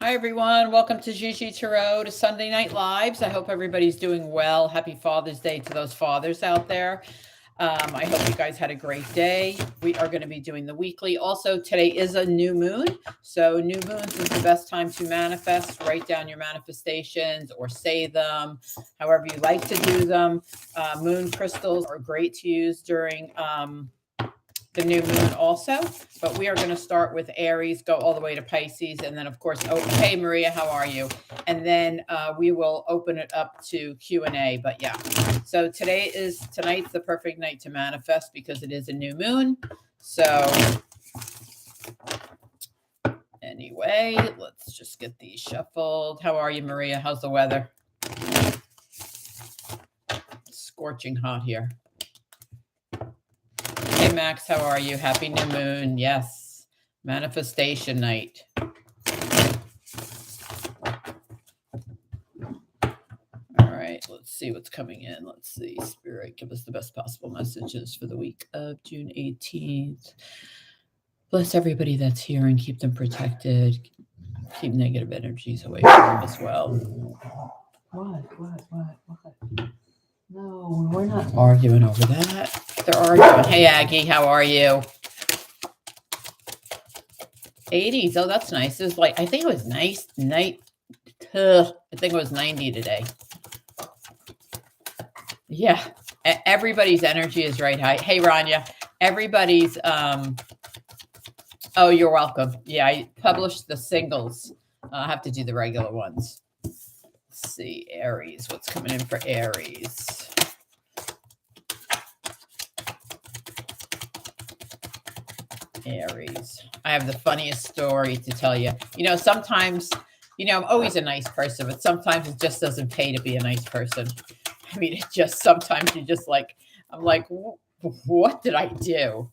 Hi, everyone. Welcome to GiGi Tarot to Sunday Night Lives. I hope everybody's doing well. Happy Father's Day to those fathers out there. I hope you guys had a great day. We are going to be doing the weekly. Also, today is a new moon. So, new moons is the best time to manifest. Write down your manifestations or say them, however you like to do them. Moon crystals are great to use during the new moon also, but we are going to start with Aries, go all the way to Pisces, and then of course, oh, hey Maria, how are you? And then we will open it up to Q&A. But yeah, so tonight's the perfect night to manifest because it is a new moon. So anyway, let's just get these shuffled. How are you, Maria? How's the weather? Scorching hot here. Hey Max, how are you? Happy new moon. Yes. Manifestation night. All right, let's see what's coming in. Let's see. Spirit, give us the best possible messages for the week of June 18th. Bless everybody that's here and keep them protected. Keep negative energies away from them as well. What? No, we're not arguing over that. They're arguing. Hey, Aggie, how are you? 80s. Oh, that's nice. It was like, I think it was nice. I think it was 90 today. Yeah. Everybody's energy is right high. Hey, Rania. Everybody's, oh, you're welcome. Yeah, I published the singles. I have to do the regular ones. Let's see. Aries. What's coming in for Aries? Aries. I have the funniest story to tell you. Sometimes, I'm always a nice person, but sometimes it just doesn't pay to be a nice person. I mean, it just sometimes you just like, I'm like, what did I do?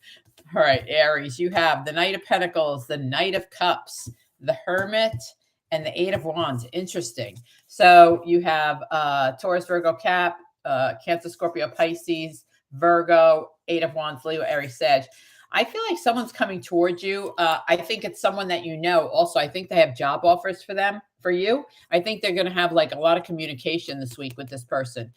All right, Aries, you have the Knight of Pentacles, the Knight of Cups, the Hermit, and the Eight of Wands. Interesting. So you have Taurus, Virgo, Cap, Cancer, Scorpio, Pisces, Virgo, Eight of Wands, Leo, Aries, Sag. I feel like someone's coming towards you. I think it's someone that you know. Also, I think they have job offers for you. I think they're going to have like a lot of communication this week with this person.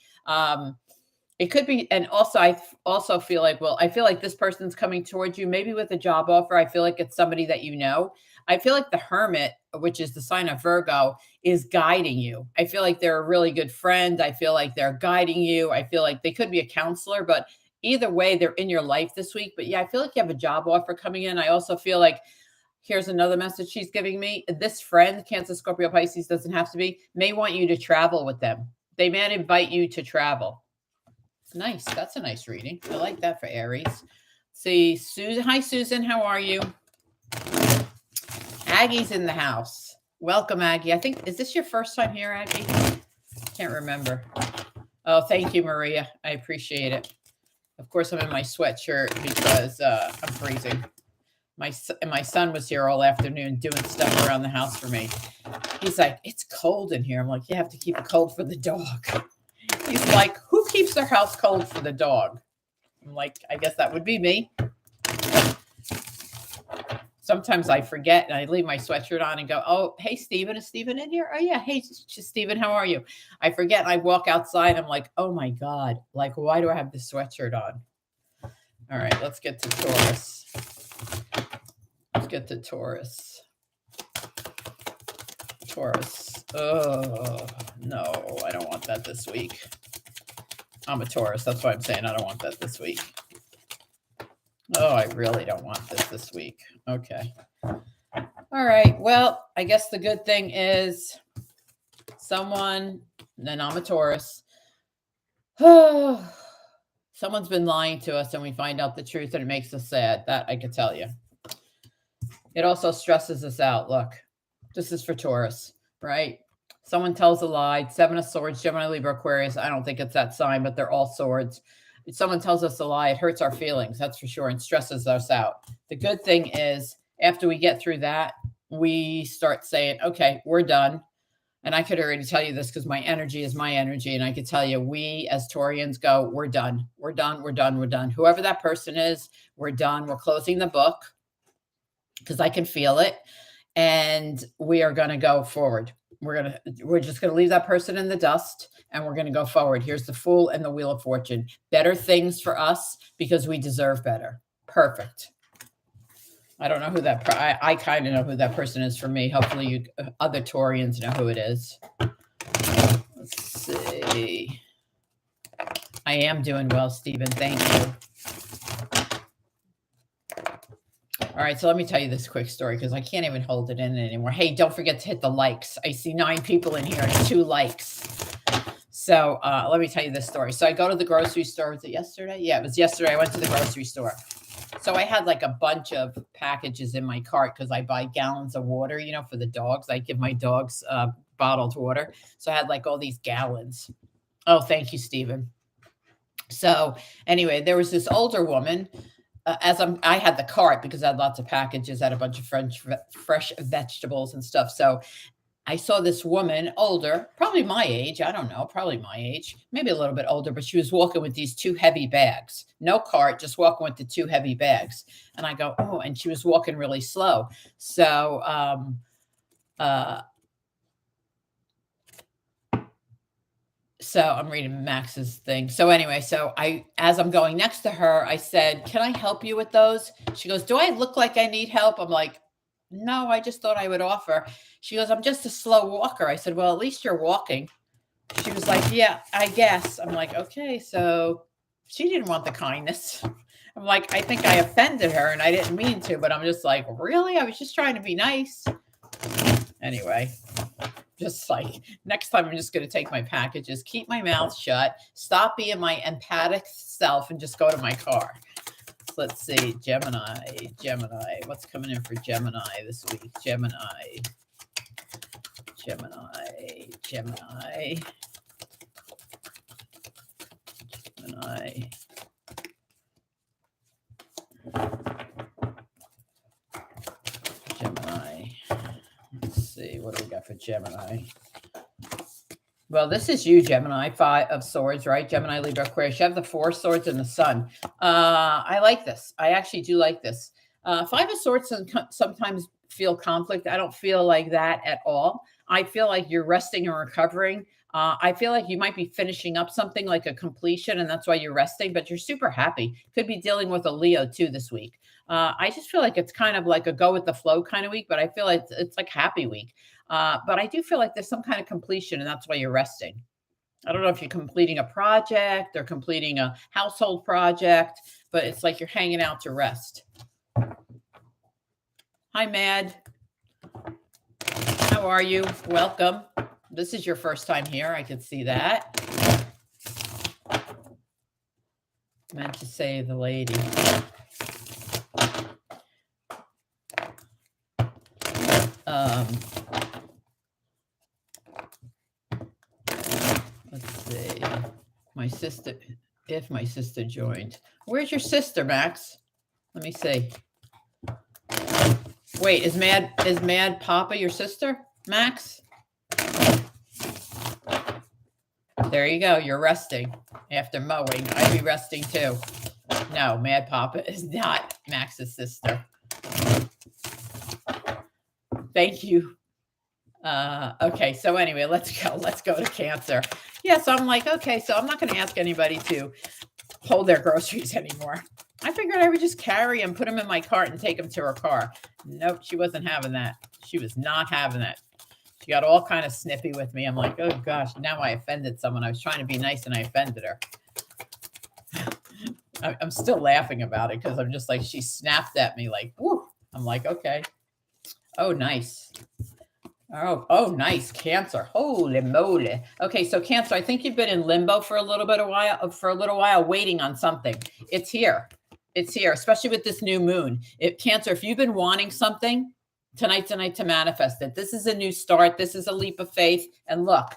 It could be, and also I also feel like, I feel like this person's coming towards you, maybe with a job offer. I feel like it's somebody that you know. I feel like the Hermit, which is the sign of Virgo, is guiding you. I feel like they're a really good friend. I feel like they're guiding you. I feel like they could be a counselor, but either way, they're in your life this week. But yeah, I feel like you have a job offer coming in. I also feel like, here's another message she's giving me. This friend, Cancer, Scorpio, Pisces, doesn't have to be, may want you to travel with them. They may invite you to travel. Nice. That's a nice reading. I like that for Aries. See, Susan. Hi, Susan. How are you? Aggie's in the house. Welcome, Aggie. I think, is this your first time here, Aggie? Can't remember. Oh, thank you, Maria. I appreciate it. Of course, I'm in my sweatshirt because I'm freezing. My son was here all afternoon doing stuff around the house for me. He's like, it's cold in here. I'm like, you have to keep it cold for the dog. He's like, who keeps their house cold for the dog? I'm like, I guess that would be me. Sometimes I forget and I leave my sweatshirt on and go, oh, hey, Steven, is Steven in here? Oh, yeah. Hey, Steven, how are you? I forget. And I walk outside. I'm like, oh, my God. Like, why do I have this sweatshirt on? All right, let's get to Taurus. Taurus. Oh, no, I don't want that this week. I'm a Taurus. That's why I'm saying I don't want that this week. Oh, I really don't want this week. Okay. All right. Well, I guess the good thing is someone, and I'm a Taurus. Someone's been lying to us and we find out the truth and it makes us sad. That I could tell you. It also stresses us out. Look, this is for Taurus, right? Someone tells a lie. Seven of Swords, Gemini, Libra, Aquarius. I don't think it's that sign, but they're all swords. If someone tells us a lie, it hurts our feelings, that's for sure, and stresses us out. The good thing is, after we get through that, we start saying, okay, we're done. And I could already tell you this because my energy is my energy. And I could tell you, we as Taurians go, we're done. We're done. We're done. We're done. Whoever that person is, we're done. We're closing the book because I can feel it. and we are going to go forward. We're just going to leave that person in the dust, and we're going to go forward. Here's the Fool and the Wheel of Fortune. Better things for us because we deserve better. Perfect. I don't know who that, I kind of know who that person is for me. Hopefully you other Taurians know who it is. Let's see. I am doing well, Stephen. Thank you. All right, so let me tell you this quick story because I can't even hold it in anymore. Hey, don't forget to hit the likes. I see 9 people in here and 2 likes. So let me tell you this story. So I go to the grocery store. Was it yesterday? Yeah, it was yesterday. I went to the grocery store. So I had like a bunch of packages in my cart because I buy gallons of water, you know, for the dogs. I give my dogs bottled water. So I had like all these gallons. Oh, thank you, Stephen. So anyway, there was this older woman. I had the cart because I had lots of packages, I had a bunch of fresh vegetables and stuff. So I saw this woman, older, probably my age. I don't know, probably my age, maybe a little bit older, but she was walking with these 2 heavy bags. No cart, just walking with the 2 heavy bags. And I go, oh, and she was walking really slow. So, so I'm reading Max's thing. So anyway, so as I'm going next to her, I said, can I help you with those? She goes, do I look like I need help? I'm like, no, I just thought I would offer. She goes, I'm just a slow walker. I said, well, at least you're walking. She was like, yeah, I guess. I'm like, okay. So she didn't want the kindness. I'm like, I think I offended her and I didn't mean to, but I'm just like, really? I was just trying to be nice. Anyway, just like next time I'm just going to take my packages, keep my mouth shut, stop being my empathic self and just go to my car. Let's see, Gemini, what's coming in for Gemini this week? Gemini. Let's see, what do we got for Gemini? Well, this is you, Gemini, 5 of Swords, right? Gemini, Libra, Aquarius. You have the 4 swords and the Sun. I like this. I actually do like this. 5 of Swords sometimes feel conflict. I don't feel like that at all. I feel like you're resting and recovering. I feel like you might be finishing up something like a completion, and that's why you're resting, but you're super happy. Could be dealing with a Leo, too, this week. I just feel like it's kind of like a go with the flow kind of week, but I feel like it's like happy week. But I do feel like there's some kind of completion, and that's why you're resting. I don't know if you're completing a project or completing a household project, but it's like you're hanging out to rest. Hi, Mad. How are you? Welcome. This is your first time here. I could see that. Meant to say the lady. Let's see. My sister, if my sister joined. Where's your sister, Max? Let me see. Wait, is Mad Papa your sister, Max? There you go. You're resting after mowing. I'd be resting too. No, Mad Papa is not Max's sister. Thank you. Okay, so anyway, let's go to Cancer. Yeah, so I'm like, okay, so I'm not going to ask anybody to hold their groceries anymore. I figured I would just carry them, put them in my cart, and take them to her car. Nope, she wasn't having that. She was not having that. She got all kind of snippy with me. I'm like, oh gosh, now I offended someone. I was trying to be nice and I offended her. I'm still laughing about it because I'm just like, she snapped at me like, whoo. I'm like, okay. Oh, nice. Oh, nice. Cancer. Holy moly. Okay, so Cancer, I think you've been in limbo for a little while, waiting on something. It's here. It's here, especially with this new moon. Cancer, if you've been wanting something, tonight's the night to manifest it. This is a new start. This is a leap of faith. And look,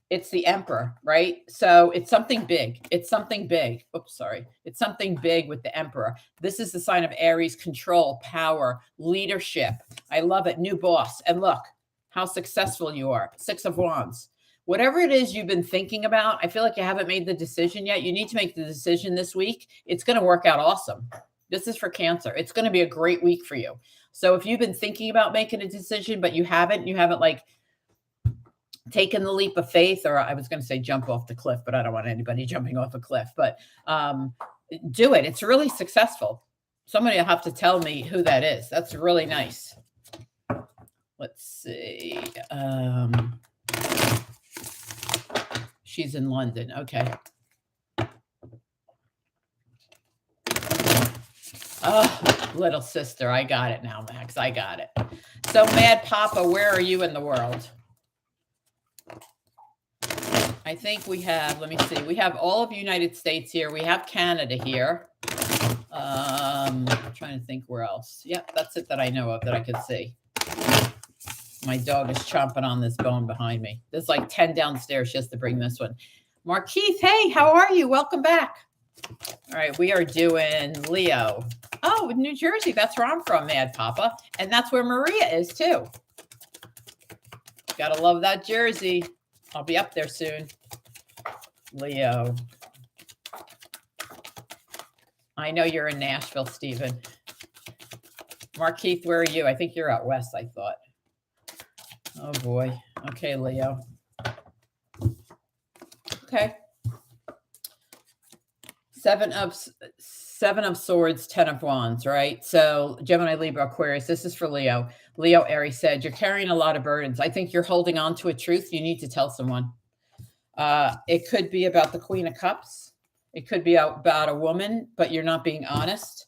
it's the Emperor, right? So it's something big. It's something big. Oops, sorry. It's something big with the Emperor. This is the sign of Aries: control, power, leadership. I love it. New boss. And look how successful you are. 6 of Wands. Whatever it is you've been thinking about, I feel like you haven't made the decision yet. You need to make the decision this week. It's going to work out awesome. This is for Cancer. It's going to be a great week for you. So if you've been thinking about making a decision, but you haven't like taken the leap of faith, or I was going to say jump off the cliff, but I don't want anybody jumping off a cliff, but do it. It's really successful. Somebody will have to tell me who that is. That's really nice. Let's see. She's in London. Okay. Oh, little sister. I got it now, Max. I got it. So, Mad Papa, where are you in the world? I think we have, let me see. We have all of United States here. We have Canada here. I'm trying to think where else. Yep, that's it that I know of that I could see. My dog is chomping on this bone behind me. There's like 10 downstairs just to bring this one. Markeith, hey, how are you? Welcome back. All right, we are doing Leo. Oh, New Jersey. That's where I'm from, Mad Papa. And that's where Maria is, too. Gotta love that Jersey. I'll be up there soon. Leo. I know you're in Nashville, Stephen. Markeith, where are you? I think you're out west, I thought. Oh, boy. Okay, Leo. Okay. Seven of Swords, 10 of Wands, right? So Gemini, Libra, Aquarius, this is for Leo. Leo, Aries said, you're carrying a lot of burdens. I think you're holding on to a truth you need to tell someone. It could be about the Queen of Cups. It could be about a woman, but you're not being honest.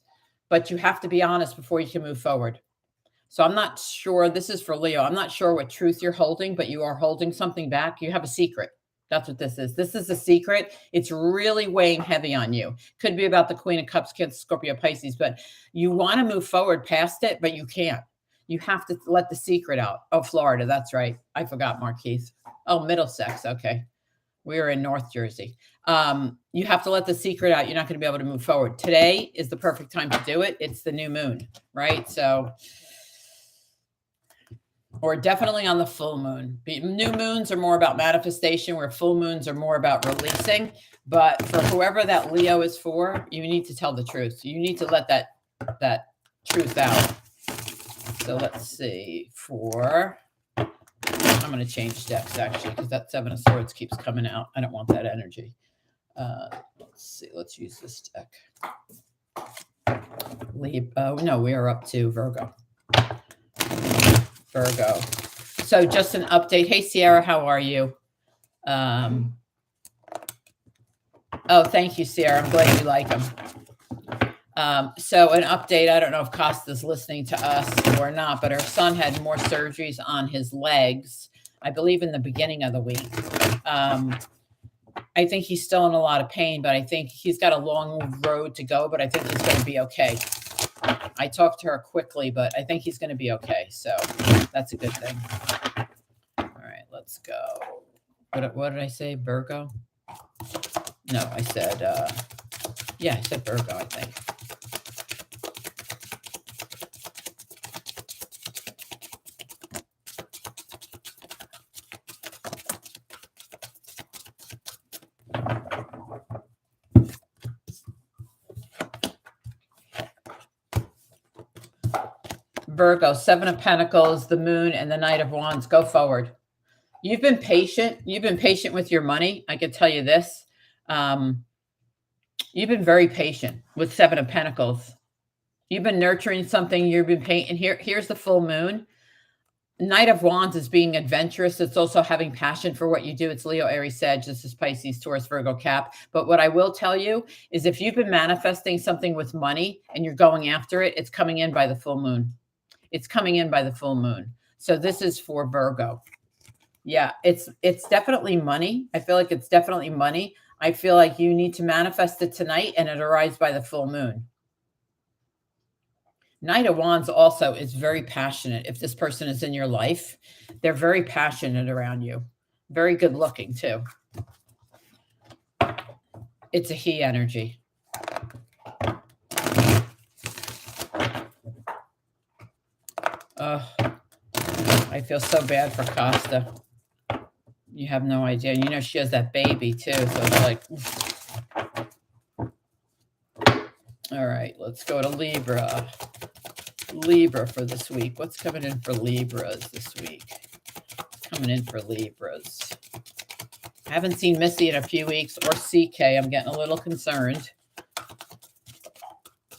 But you have to be honest before you can move forward. So I'm not sure. This is for Leo. I'm not sure what truth you're holding, but you are holding something back. You have a secret. That's what this is. This is a secret. It's really weighing heavy on you. Could be about the Queen of Cups, Cancer, Scorpio, Pisces, but you want to move forward past it, but you can't. You have to let the secret out. Oh, Florida. That's right. I forgot, Markeith. Oh, Middlesex. Okay. We're in North Jersey. You have to let the secret out. You're not going to be able to move forward. Today is the perfect time to do it. It's the new moon, right? So, or definitely on the full moon. New moons are more about manifestation, where full moons are more about releasing. But for whoever that Leo is for, you need to tell the truth. You need to let that truth out. So let's see. I'm going to change decks, actually, because that 7 of Swords keeps coming out. I don't want that energy. Let's see. Let's use this deck. No, we are up to Virgo. So just an update. Hey, Sierra, how are you? Oh, thank you, Sierra. I'm glad you like them. So an update. I don't know if Costa's listening to us or not, but her son had more surgeries on his legs, I believe in the beginning of the week. I think he's still in a lot of pain, but I think he's got a long road to go, but I think he's going to be okay. I talked to her quickly, but I think he's going to be okay. So that's a good thing. All right, let's go. What did I say? Virgo? No, I said, I said Virgo, I think. Virgo, 7 of Pentacles, the Moon, and the Knight of Wands. Go forward. You've been patient. You've been patient with your money. I can tell you this. You've been very patient with 7 of Pentacles. You've been nurturing something. You've been painting. Here's the full moon. Knight of Wands is being adventurous. It's also having passion for what you do. It's Leo, Aries, Sag. This is Pisces, Taurus, Virgo, Cap. But what I will tell you is if you've been manifesting something with money and you're going after it, it's coming in by the full moon. It's coming in by the full moon. So this is for Virgo. Yeah, it's definitely money. I feel like it's definitely money. I feel like you need to manifest it tonight and it arrives by the full moon. Knight of Wands also is very passionate. If this person is in your life, they're very passionate around you. Very good looking too. It's a he energy. I feel so bad for Costa. You have no idea. You know, she has that baby too. So it's like, All right, let's go to Libra. Libra for this week. What's coming in for Libras this week? Coming in for Libras. I haven't seen Missy in a few weeks, or CK. I'm getting a little concerned.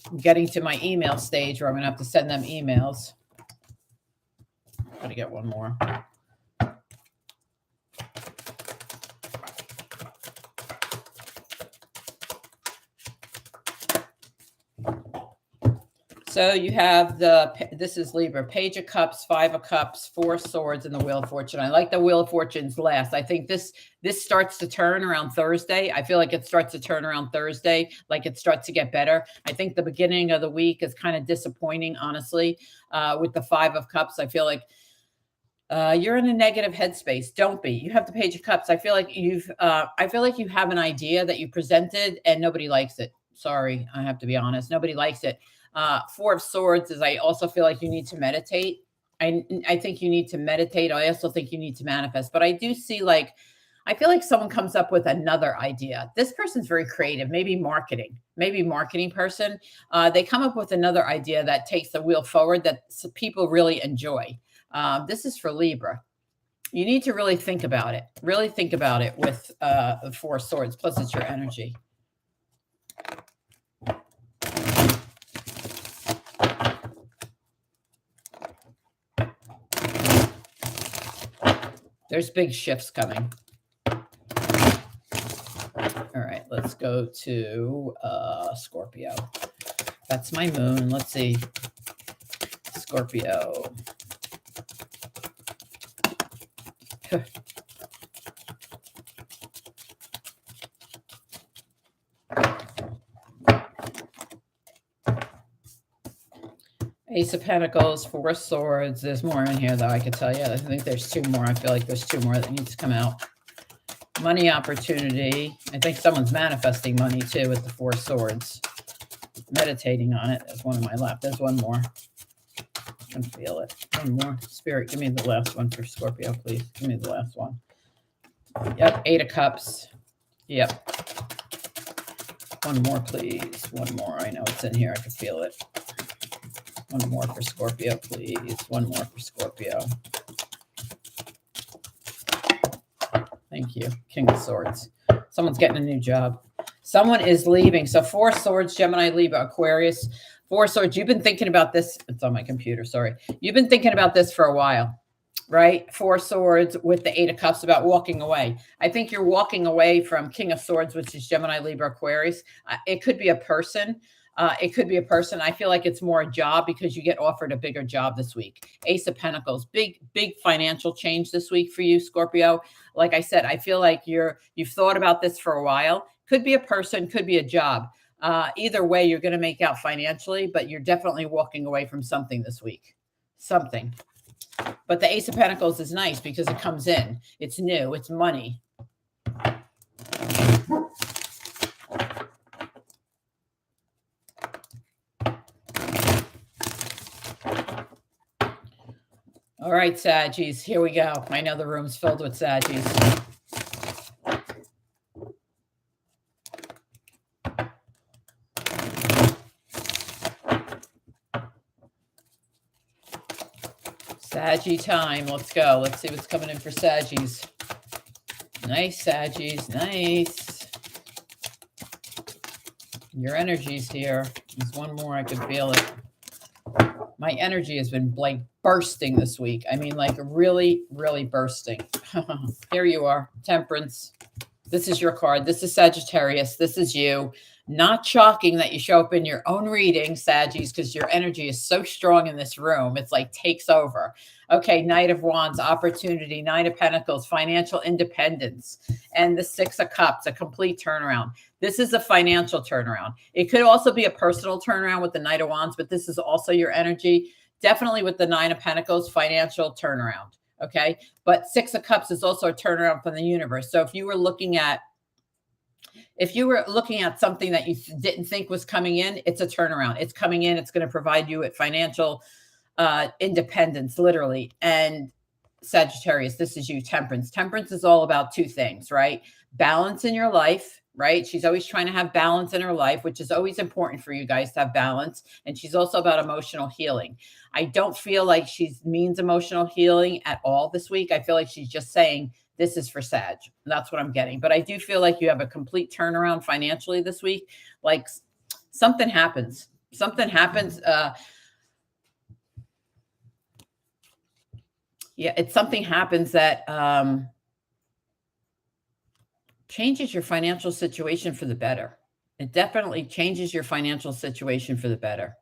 I'm getting to my email stage where I'm going to have to send them emails. Got to get one more. So you have this is Libra, Page of Cups, Five of Cups, Four Swords, and the Wheel of Fortune. I like the Wheel of Fortune's last. I think this starts to turn around Thursday. I feel like it starts to turn around Thursday, like it starts to get better. I think the beginning of the week is kind of disappointing, honestly, with the Five of Cups. I feel like you're in a negative headspace. Don't be. You have the Page of Cups. I feel like you have an idea that you presented and nobody likes it. Sorry, I have to be honest. Nobody likes it. Four of Swords is I also feel like you need to meditate. I think you need to meditate. I also think you need to manifest. But I do see I feel like someone comes up with another idea. This person's very creative, maybe marketing person. They come up with another idea that takes the wheel forward that people really enjoy. This is for Libra. You need to really think about it. Really think about it with Four Swords. Plus, it's your energy. There's big shifts coming. All right, let's go to Scorpio. That's my moon. Let's see. Scorpio. Ace of Pentacles, Four Swords. There's more in here, though, I could tell you. I think there's two more. I feel like there's two more that needs to come out. Money opportunity. I think someone's manifesting money, too, with the Four Swords. Meditating on it. There's one in my lap. There's one more. I can feel it. One more. Spirit, give me the last one for Scorpio, please. Give me the last one. Yep, Eight of Cups. Yep. One more, please. One more. I know it's in here. I can feel it. One more for Scorpio, please. One more for Scorpio. Thank you. King of Swords. Someone's getting a new job. Someone is leaving. So Four Swords, Gemini, Libra, Aquarius. Four Swords. You've been thinking about this. It's on my computer. Sorry. You've been thinking about this for a while, right? Four Swords with the Eight of Cups about walking away. I think you're walking away from King of Swords, which is Gemini, Libra, Aquarius. It could be a person. It could be a person. I feel like it's more a job because you get offered a bigger job this week. Ace of Pentacles, big financial change this week for you, Scorpio. Like I said, I feel like you've thought about this for a while. Could be a person, could be a job. Either way, you're going to make out financially, but you're definitely walking away from something this week. Something. But the Ace of Pentacles is nice because it comes in. It's new. It's money. All right, Saggies, here we go. I know the room's filled with Saggies. Saggy time. Let's go. Let's see what's coming in for Saggies. Nice, Saggies. Nice. Your energy's here. There's one more. I can feel it. My energy has been like bursting this week. I mean, like really, really bursting. Here you are. Temperance. This is your card. This is Sagittarius. This is you. Not shocking that you show up in your own reading, Saggies, because your energy is so strong in this room. It's like takes over. Okay, Knight of Wands, opportunity, Nine of Pentacles, financial independence, and the Six of Cups, a complete turnaround. This is a financial turnaround. It could also be a personal turnaround with the Knight of Wands, but this is also your energy. Definitely with the Nine of Pentacles, financial turnaround. Okay, but Six of Cups is also a turnaround from the universe. So if you were looking at something that you didn't think was coming in, it's a turnaround. It's coming in. It's going to provide you with financial independence, literally. And Sagittarius, this is you, Temperance. Temperance is all about two things, right? Balance in your life right? She's always trying to have balance in her life, which is always important for you guys to have balance. And she's also about emotional healing. I don't feel like she means emotional healing at all this week. I feel like she's just saying this is for Sag. That's what I'm getting. But I do feel like you have a complete turnaround financially this week. Like something happens. Something happens. It's something happens that changes your financial situation for the better. It definitely changes your financial situation for the better.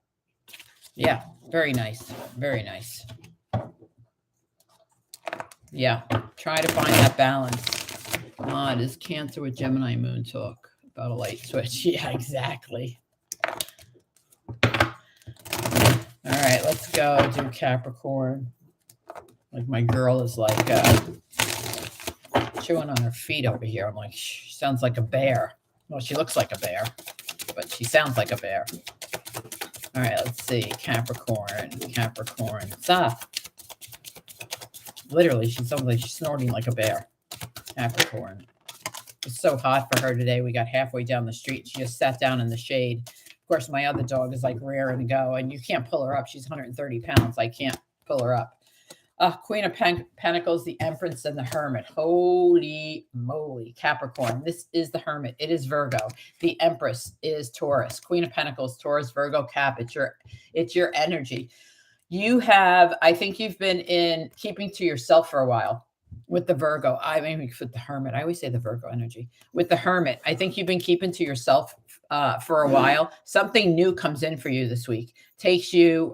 Yeah, very nice. Very nice. Yeah, try to find that balance. It is Cancer with Gemini moon talk about a light switch. Yeah, exactly. All right, let's go do Capricorn. Like my girl is like chewing on her feet over here. I'm like, she sounds like a bear. Well, she looks like a bear, but she sounds like a bear. All right, let's see. Capricorn. Literally, she sounds like she's snorting like a bear. Capricorn. It's so hot for her today. We got halfway down the street. She just sat down in the shade. Of course, my other dog is like raring to go, and you can't pull her up. She's 130 pounds. I can't pull her up. Queen of Pentacles, the Empress, and the Hermit. Holy moly, Capricorn. This is the Hermit. It is Virgo. The Empress is Taurus. Queen of Pentacles, Taurus, Virgo, Cap. It's your energy. You have, I think you've been in keeping to yourself for a while with the Virgo. I mean, with the Hermit. I always say the Virgo energy. With the Hermit, I think you've been keeping to yourself for a while. Something new comes in for you this week. Takes you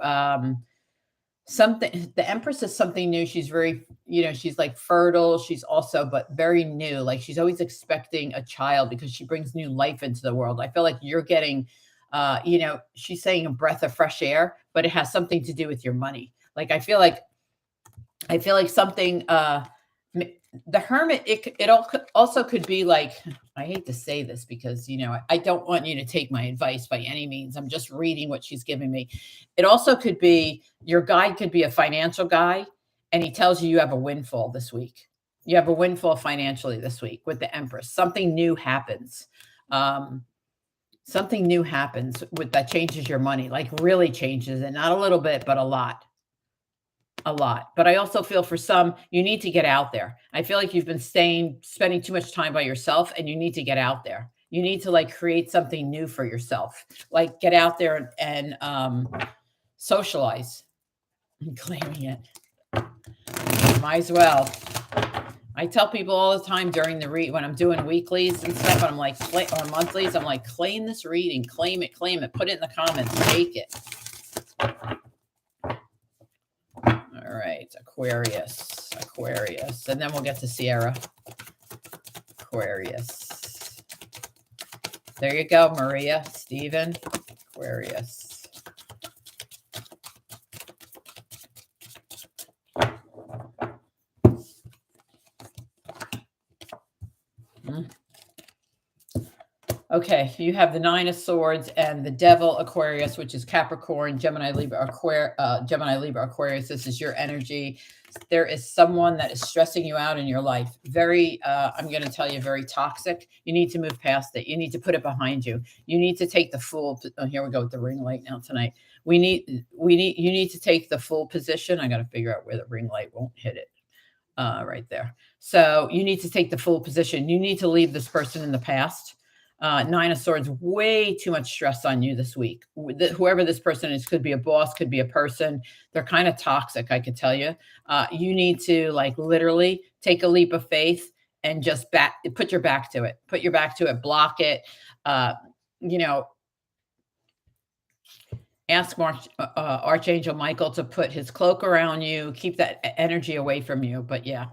something. The Empress is something new. She's very, she's like fertile. She's also, but very new. Like she's always expecting a child because she brings new life into the world. I feel like you're getting, she's saying a breath of fresh air, but it has something to do with your money. Like I feel like something. The Hermit. It also could be like. I hate to say this because I don't want you to take my advice by any means. I'm just reading what she's giving me. It also could be your guide could be a financial guy, and he tells you have a windfall this week. You have a windfall financially this week with the Empress. Something new happens. Something new happens that changes your money, like really changes it. Not a little bit, but a lot. But I also feel for some, you need to get out there. I feel like you've been spending too much time by yourself, and you need to get out there. You need to like create something new for yourself, like get out there and socialize. I'm claiming it. Might as well. I tell people all the time during the read when I'm doing weeklies and stuff, I'm like, or monthlies, I'm like, claim this reading, claim it, put it in the comments, take it. All right, Aquarius, and then we'll get to Sierra. Aquarius. There you go, Maria, Stephen, Aquarius. Okay, you have the Nine of Swords and the Devil, Aquarius, which is Capricorn, Gemini, Libra, Aquarius. This is your energy. There is someone that is stressing you out in your life. Very, I'm going to tell you, very toxic. You need to move past it. You need to put it behind you. You need to take the full. Oh, here we go with the ring light now tonight. You need to take the full position. I got to figure out where the ring light won't hit it. Right there. So you need to take the full position. You need to leave this person in the past. Nine of Swords, way too much stress on you this week. Whoever this person is, could be a boss, could be a person. They're kind of toxic, I could tell you. You need to like literally take a leap of faith and just put your back to it. Put your back to it, block it. Ask Archangel Michael to put his cloak around you, keep that energy away from you. But yeah.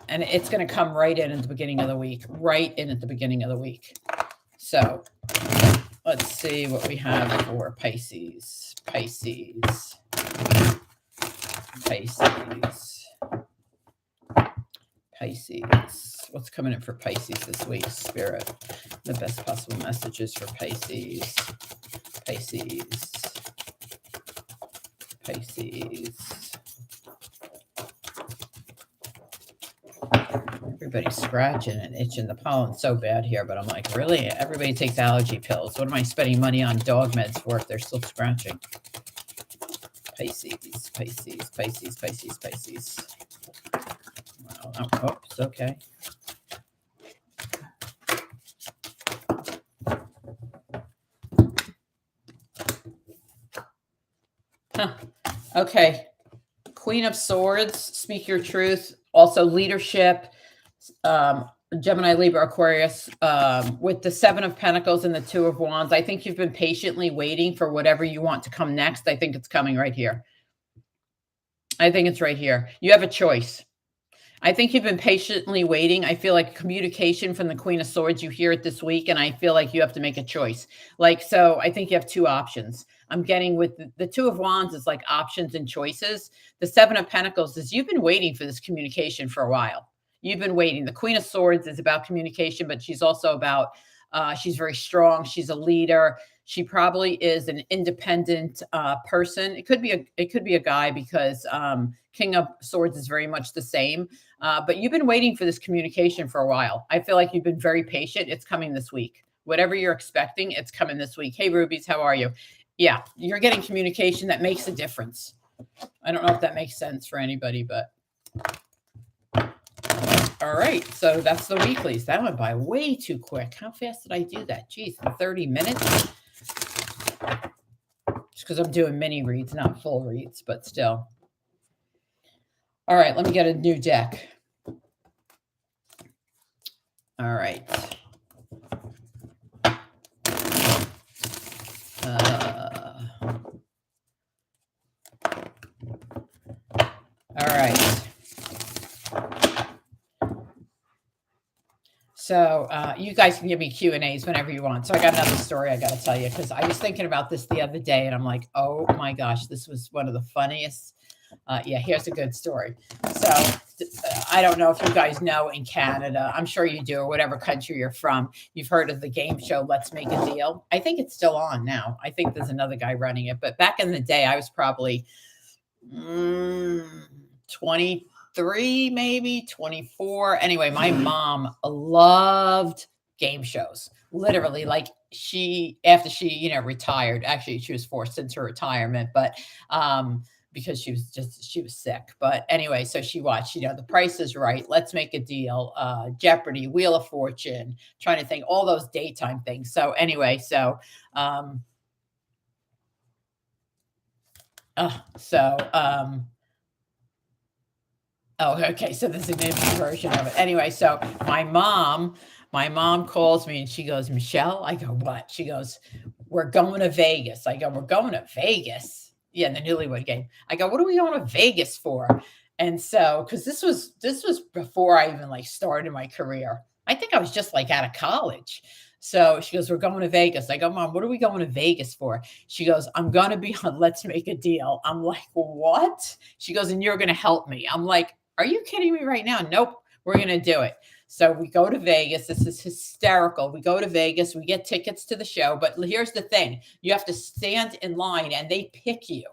And it's going to come right in at the beginning of the week, So let's see what we have for Pisces. What's coming in for Pisces this week, Spirit? The best possible messages for Pisces. Everybody's scratching and itching. The pollen's so bad here, but I'm like, really? Everybody takes allergy pills. What am I spending money on dog meds for if they're still scratching? Pisces, Pisces, Pisces, Pisces, Pisces. Wow. Oh, oops, okay. Huh. Okay. Queen of Swords, speak your truth. Also leadership, Gemini, Libra, Aquarius, with the Seven of Pentacles and the Two of Wands. I think you've been patiently waiting for whatever you want to come next. I think it's coming right here. I think it's right here. You have a choice. I think you've been patiently waiting. I feel like communication from the Queen of Swords, you hear it this week, and I feel like you have to make a choice. Like, so I think you have two options. I'm getting with the Two of Wands is like options and choices. The Seven of Pentacles is you've been waiting for this communication for a while. You've been waiting. The Queen of Swords is about communication, but she's also about, she's very strong. She's a leader. She probably is an independent person. It could be a guy because King of Swords is very much the same. But you've been waiting for this communication for a while. I feel like you've been very patient. It's coming this week. Whatever you're expecting, it's coming this week. Hey, Rubies, how are you? Yeah, you're getting communication that makes a difference. I don't know if that makes sense for anybody, but all right. So that's the weeklies. That went by way too quick. How fast did I do that? Geez, in 30 minutes? Just because I'm doing mini reads, not full reads, but still. All right, let me get a new deck. All right. All right. So you guys can give me Q&As whenever you want. So I got another story I got to tell you because I was thinking about this the other day and I'm like, oh my gosh, this was one of the funniest. Yeah, here's a good story. So I don't know if you guys know in Canada, I'm sure you do, or whatever country you're from, you've heard of the game show, Let's Make a Deal. I think it's still on now. I think there's another guy running it. But back in the day, I was probably 23, maybe 24. Anyway, my mom loved game shows. Literally, like after she retired, actually she was forced into retirement, but because she was sick. But anyway, so she watched, The Price is Right, Let's Make a Deal, Jeopardy, Wheel of Fortune, trying to think all those daytime things. So anyway, oh, okay. So this is a new version of it. Anyway, so my mom calls me and she goes, Michelle, I go, what? She goes, we're going to Vegas. I go, we're going to Vegas. Yeah, in the Newlywed Game. I go, what are we going to Vegas for? And so, because this was before I even started my career. I think I was just out of college. So she goes, we're going to Vegas. I go, Mom, what are we going to Vegas for? She goes, I'm going to be on Let's Make a Deal. I'm like, what? She goes, and you're going to help me. I'm like, are you kidding me right now? Nope, we're going to do it. So we go to Vegas. This is hysterical. We go to Vegas. We get tickets to the show. But here's the thing. You have to stand in line and they pick you.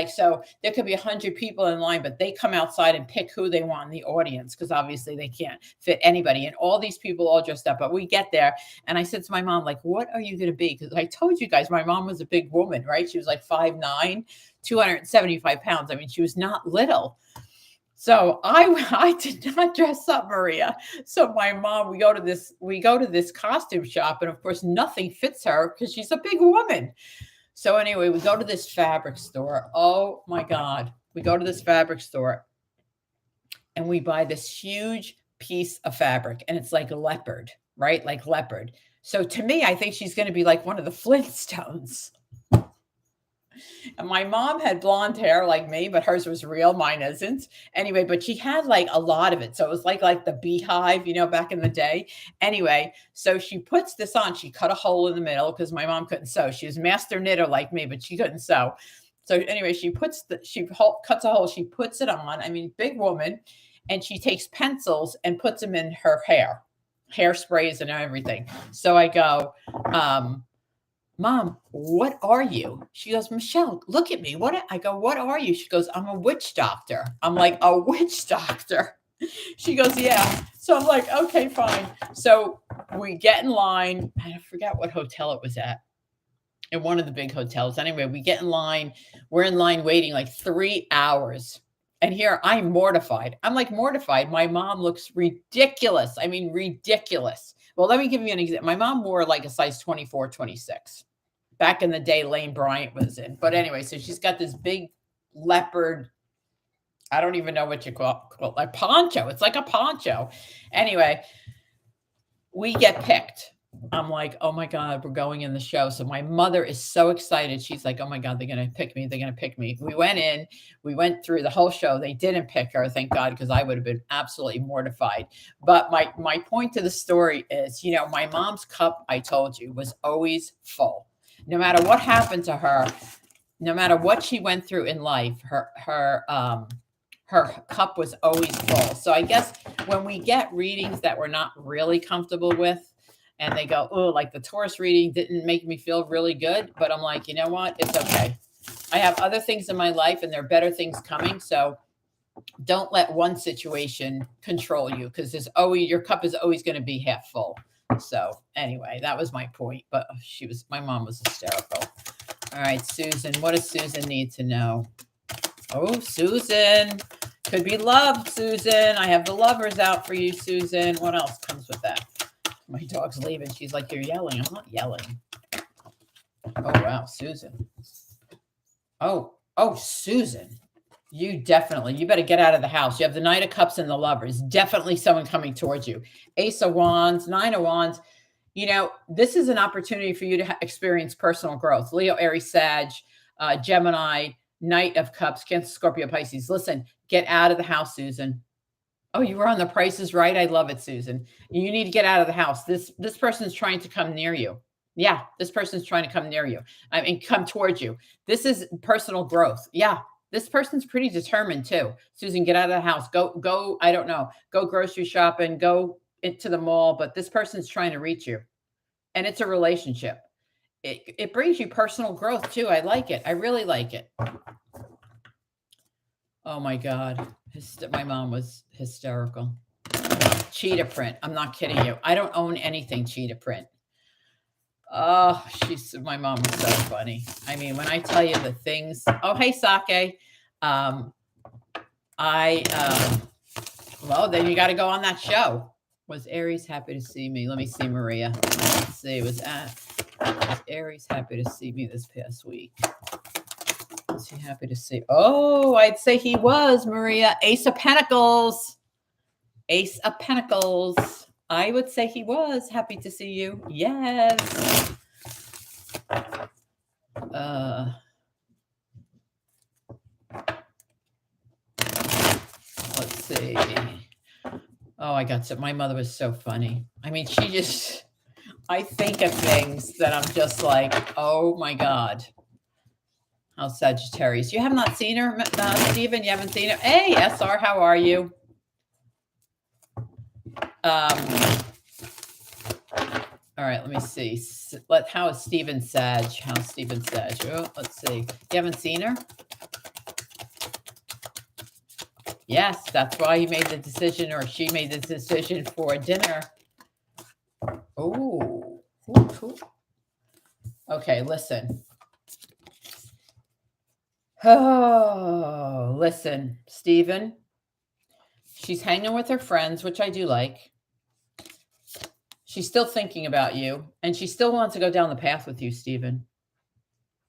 So there could be 100 people in line, but they come outside and pick who they want in the audience because obviously they can't fit anybody. And all these people all dressed up. But we get there. And I said to my mom, what are you going to be? Because I told you guys, my mom was a big woman, right? She was 5'9", 275 pounds. I mean, she was not little. So I did not dress up, Maria. So my mom, we go to this costume shop, and of course nothing fits her because she's a big woman. So anyway, we go to this fabric store. Oh my God. We go to this fabric store and we buy this huge piece of fabric and it's like leopard, right? Like leopard. So to me, I think she's going to be like one of the Flintstones. And my mom had blonde hair like me, but hers was real. Mine isn't. Anyway, but she had a lot of it. So it was like the beehive, back in the day. Anyway, so she puts this on. She cut a hole in the middle because my mom couldn't sew. She was master knitter like me, but she couldn't sew. So anyway, she cuts a hole. She puts it on. I mean, big woman. And she takes pencils and puts them in her hair sprays and everything. So I go, Mom, what are you? She goes, Michelle, look at me. I go, what are you? She goes, I'm a witch doctor. I'm like, a witch doctor. She goes, yeah. So I'm like, okay, fine. So we get in line. I forgot what hotel it was at. In one of the big hotels. Anyway, we get in line. We're in line waiting like 3 hours. And here I'm mortified. I'm like mortified. My mom looks ridiculous. I mean, ridiculous. Well, let me give you an example. My mom wore like a size 24, 26. Back in the day, Lane Bryant was in. But anyway, so she's got this big leopard. I don't even know what you call it, a poncho. It's like a poncho. Anyway, we get picked. I'm like, oh my God, we're going in the show. So my mother is so excited. She's like, oh my God, they're going to pick me. They're going to pick me. We went in, we went through the whole show. They didn't pick her, thank God, because I would have been absolutely mortified. But my point to the story is, my mom's cup, I told you, was always full. No matter what happened to her, no matter what she went through in life, her cup was always full. So I guess when we get readings that we're not really comfortable with, and they go, oh, like the Taurus reading didn't make me feel really good, but I'm like, you know what? It's okay. I have other things in my life, and there are better things coming. So don't let one situation control you, because your cup is always going to be half full. So anyway, that was my point. But my mom was hysterical. All right, Susan, what does Susan need to know? Oh, Susan. Could be love, Susan. I have the lovers out for you, Susan. What else comes with that? My dog's leaving. She's like, you're yelling. I'm not yelling. Oh, wow, Susan. Oh, Susan. You better get out of the house. You have the Knight of Cups and the Lovers. Definitely someone coming towards you. Ace of Wands, Nine of Wands. This is an opportunity for you to experience personal growth. Leo, Aries, Sag, Gemini, Knight of Cups, Cancer, Scorpio, Pisces. Listen, get out of the house, Susan. Oh, you were on The Price is Right. I love it, Susan. You need to get out of the house. This person's trying to come near you. Yeah, this person's trying to come near you. I mean, come towards you. This is personal growth. Yeah, this person's pretty determined too. Susan, get out of the house. Go. I don't know. Go grocery shopping. Go into the mall. But this person's trying to reach you, and it's a relationship. It brings you personal growth too. I like it. I really like it. Oh my God. My mom was hysterical. Cheetah print. I'm not kidding you. I don't own anything cheetah print. Oh, my mom was so funny. I mean, when I tell you the things. Oh, hey, Sake. Well, then you got to go on that show. Was Aries happy to see me? Let me see, Maria. Let's see. Was Aries happy to see me this past week? Was he happy to see? Oh, I'd say he was, Maria. Ace of Pentacles. Ace of Pentacles. I would say he was happy to see you. Yes. Let's see. Oh, my mother was so funny. I mean, I think of things that I'm just like, oh my God. How Sagittarius. You have not seen her, Stephen? You haven't seen her? Hey, SR, how are you? All right, let me see. How is Stephen Sag? Oh, let's see. You haven't seen her? Yes, that's why he made the decision, or she made the decision for dinner. Oh, okay, listen. Oh, listen, Stephen. She's hanging with her friends, which I do like. She's still thinking about you, and she still wants to go down the path with you, Stephen.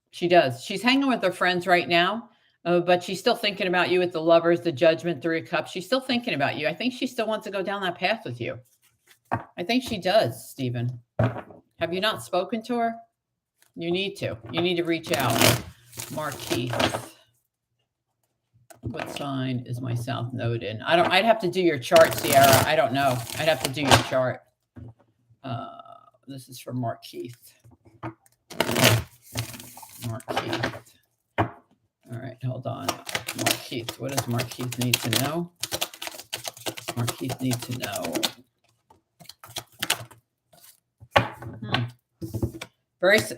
She does. She's hanging with her friends right now, but she's still thinking about you with the Lovers, the Judgment, Three of Cups. She's still thinking about you. I think she still wants to go down that path with you. I think she does, Stephen. Have you not spoken to her? You need to. You need to reach out. Mark Keith. What sign is my South Node in? I'd have to do your chart, Sierra. I don't know. I'd have to do your chart. This is for Mark Keith. Mark Keith. All right, hold on. Mark Keith. What does Mark Keith need to know? Mark Keith needs to know.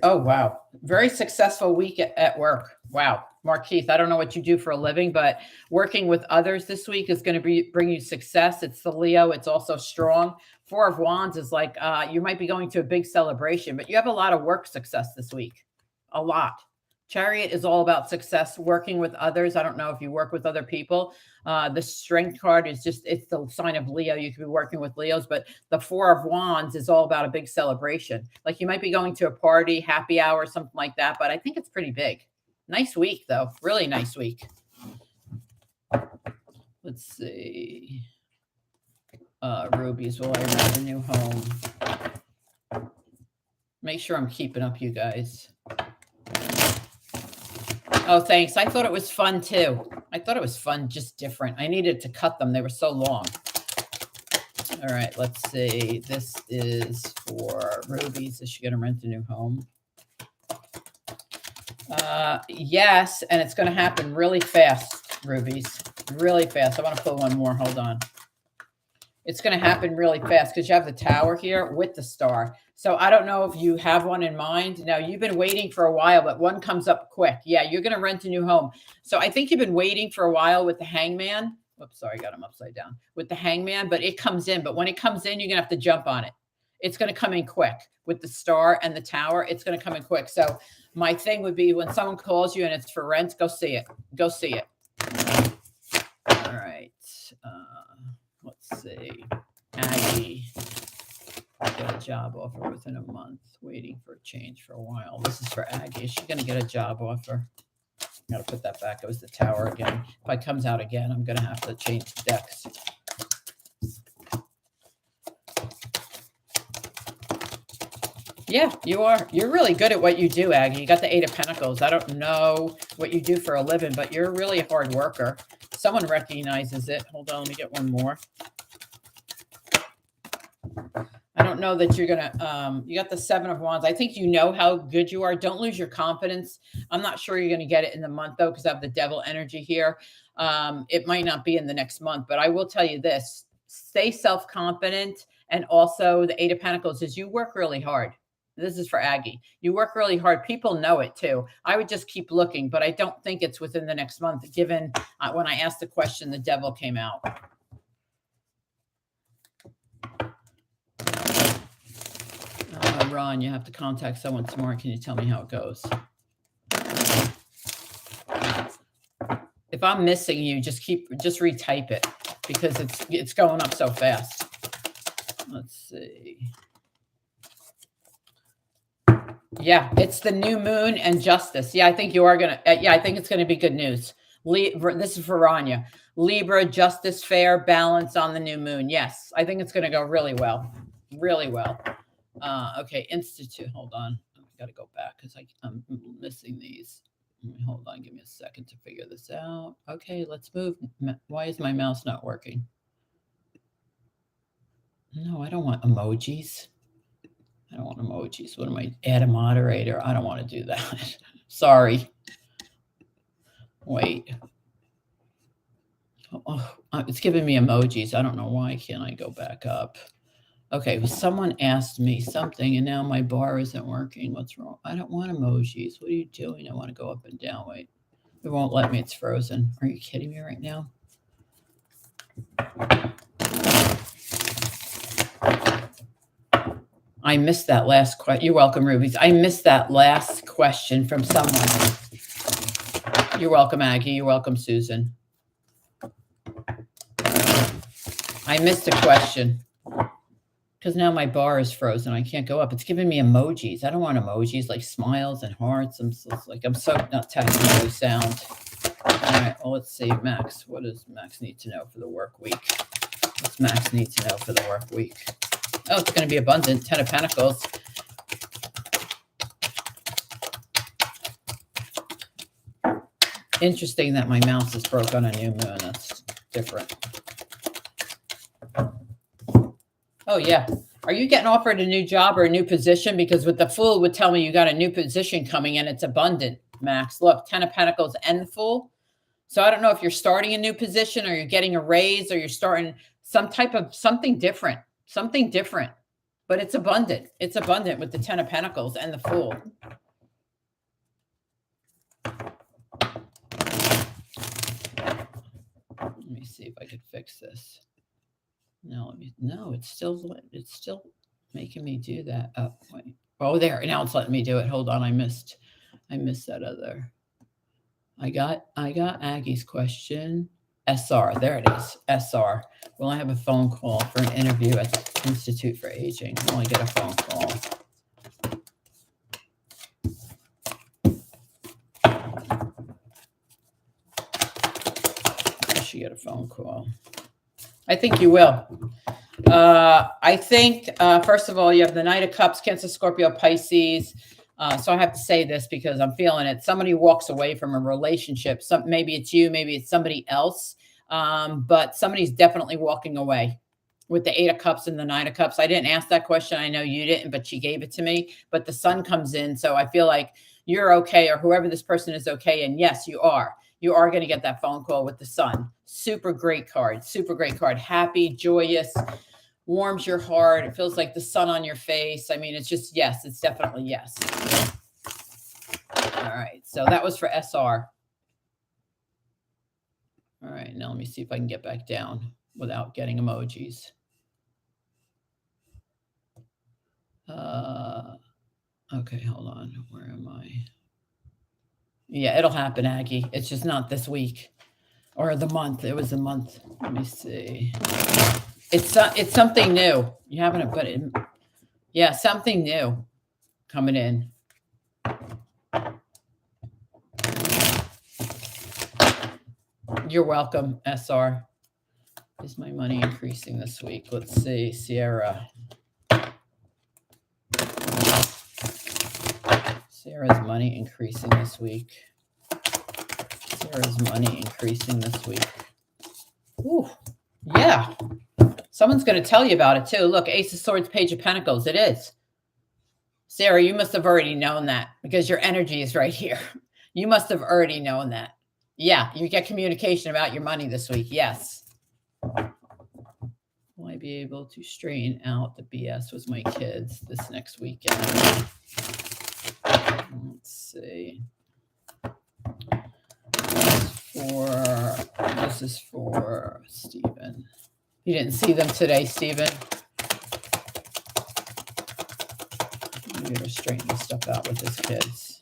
Oh, wow. Very successful week at work. Wow. Markeith, I don't know what you do for a living, but working with others this week is going to bring you success. It's the Leo. It's also strong. Four of Wands is like you might be going to a big celebration, but you have a lot of work success this week. A lot. Chariot is all about success, working with others. I don't know if you work with other people. The Strength card is just, it's the sign of Leo. You could be working with Leos, but the Four of Wands is all about a big celebration. Like you might be going to a party, happy hour, something like that, but I think it's pretty big. Nice week, though. Really nice week. Let's see. Rubies, will I rent a new home? Make sure I'm keeping up, you guys. Oh, thanks. I thought it was fun, too. I thought it was fun, just different. I needed to cut them. They were so long. All right, let's see. This is for Rubies. Is she going to rent a new home? Yes, and it's going to happen really fast, Rubies. Really fast. I want to pull one more. Hold on. It's going to happen really fast because you have the Tower here with the Star. So I don't know if you have one in mind. Now, you've been waiting for a while, but one comes up quick. Yeah, you're going to rent a new home. So I think you've been waiting for a while with the Hangman. Oops, sorry, I got him upside down. With the Hangman, but it comes in. But when it comes in, you're going to have to jump on it. It's going to come in quick. With the Star and the Tower, it's going to come in quick. So my thing would be when someone calls you and it's for rent, go see it. Go see it. All right. Let's see. Aggie. Get a job offer within a month. Waiting for a change for a while. This is for Aggie. Is she going to get a job offer? I got to put that back. It was the Tower again. If it comes out again, I'm going to have to change the decks. Yeah, you are. You're really good at what you do, Aggie. You got the Eight of Pentacles. I don't know what you do for a living, but you're really a hard worker. Someone recognizes it. Hold on, let me get one more. I don't know that you're going to, you got the Seven of Wands. I think you know how good you are. Don't lose your confidence. I'm not sure you're going to get it in the month, though, because I have the Devil energy here. It might not be in the next month, but I will tell you this. Stay self-confident. And also the Eight of Pentacles is you work really hard. This is for Aggie. You work really hard. People know it too. I would just keep looking, but I don't think it's within the next month, given when I asked the question, the Devil came out. Ron, you have to contact someone tomorrow. Can you tell me how it goes? If I'm missing you, just retype it because it's going up so fast. Let's see. Yeah, it's the new moon and justice. Yeah, I think you are going to, I think it's going to be good news. This is for Rania. Libra, justice, fair, balance on the new moon. Yes, I think it's going to go really well. Really well. Okay, Institute. Hold on. I got to go back because I'm missing these. Hold on. Give me a second to figure this out. Okay, let's move. Why is my mouse not working? No, I don't want emojis. I don't want emojis. What am I? Add a moderator. I don't want to do that. Sorry. Wait. Oh, it's giving me emojis. I don't know why can't I go back up. Okay, well, someone asked me something, and now my bar isn't working. What's wrong? I don't want emojis. What are you doing? I want to go up and down. Wait. It won't let me. It's frozen. Are you kidding me right now? I missed that last question. You're welcome, Rubies. I missed that last question from someone. You're welcome, Aggie. You're welcome, Susan. I missed a question because now my bar is frozen. I can't go up. It's giving me emojis. I don't want emojis like smiles and hearts. I'm so not technically sound. All right. Well, let's see, Max. What does Max need to know for the work week? What's Max need to know for the work week? Oh, it's going to be abundant. 10 of Pentacles. Interesting that my mouse is broke on a new moon. That's different. Oh, yeah. Are you getting offered a new job or a new position? Because with the Fool would tell me you got a new position coming in. It's abundant, Max. Look, 10 of Pentacles and the Fool. So I don't know if you're starting a new position or you're getting a raise or you're starting some type of something different. Something different, but it's abundant. It's abundant with the 10 of Pentacles and the Fool. me see if I could fix this. No, it's still making me do that. Oh, wait. Oh, there. Now it's letting me do it. Hold on. I missed that other. I got Aggie's question. SR. There it is. SR. Will I have a phone call for an interview at the Institute for Aging? Will I get a phone call? I should get a phone call. I think you will. I think, first of all, you have the Knight of Cups, Cancer, Scorpio, Pisces. So I have to say this because I'm feeling it. Somebody walks away from a relationship. Maybe it's you, maybe it's somebody else. But somebody's definitely walking away with the 8 of Cups and the 9 of Cups. I didn't ask that question. I know you didn't, but she gave it to me. But the Sun comes in. So I feel like you're okay, or whoever this person is okay. And yes, you are. You are going to get that phone call with the Sun. Super great card. Super great card. Happy, joyous, warms your heart. It feels like the sun on your face. I mean, it's just yes. It's definitely yes. All right. So that was for SR. All right. Now let me see if I can get back down without getting emojis. Okay. Hold on. Where am I? Yeah, it'll happen, Aggie. It's just not this week or the month. It was a month. Let me see. It's something new. You haven't put it in. Yeah, something new coming in. You're welcome, SR. Is my money increasing this week? Let's see, Sierra. Sarah's money increasing this week. Sarah's money increasing this week. Ooh, yeah. Someone's going to tell you about it too. Look, Ace of Swords, Page of Pentacles. It is. Sarah, you must have already known that because your energy is right here. You must have already known that. Yeah, you get communication about your money this week. Yes. Will I be able to straighten out the BS with my kids this next weekend? Let's see. This is for Stephen. You didn't see them today, Stephen? I'm going to straighten this stuff out with his kids.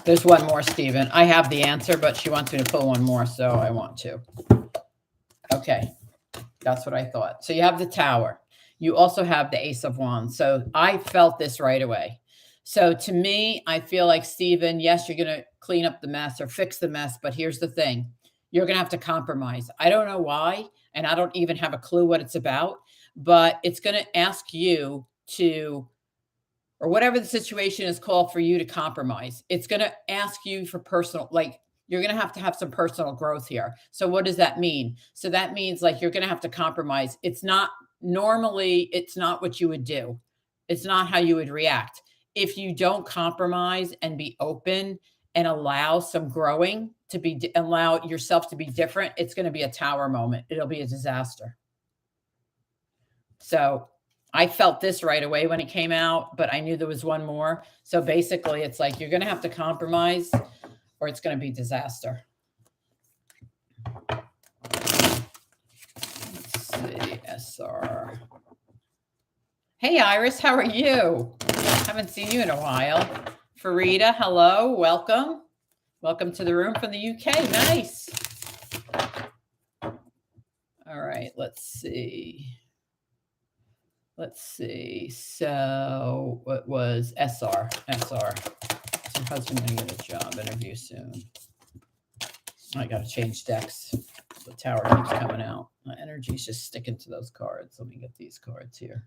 There's one more, Stephen. I have the answer, but she wants me to pull one more, so I want to. Okay. That's what I thought. So you have the Tower. You also have the Ace of Wands. So I felt this right away. So to me, I feel like, Stephen, yes, you're going to clean up the mess or fix the mess, but here's the thing. You're going to have to compromise. I don't know why, and I don't even have a clue what it's about, but it's going to ask you to, or whatever the situation is, called for you to compromise. It's going to ask you for personal, like, you're going to have some personal growth here. So what does that mean? So that means like you're going to have to compromise. It's not normally, it's not what you would do. It's not how you would react. If you don't compromise and be open and allow some growing to be, allow yourself to be different, it's going to be a Tower moment. It'll be a disaster. So I felt this right away when it came out, but I knew there was one more. So basically it's like, you're going to have to compromise or it's going to be disaster. Let's see, SR. Hey, Iris, how are you? Haven't seen you in a while. Farida, hello, welcome. Welcome to the room from the UK. Nice. All right, let's see. So what was SR? SR. Is your husband going to get a job interview soon? I got to change decks. The Tower keeps coming out. My energy's just sticking to those cards. Let me get these cards here.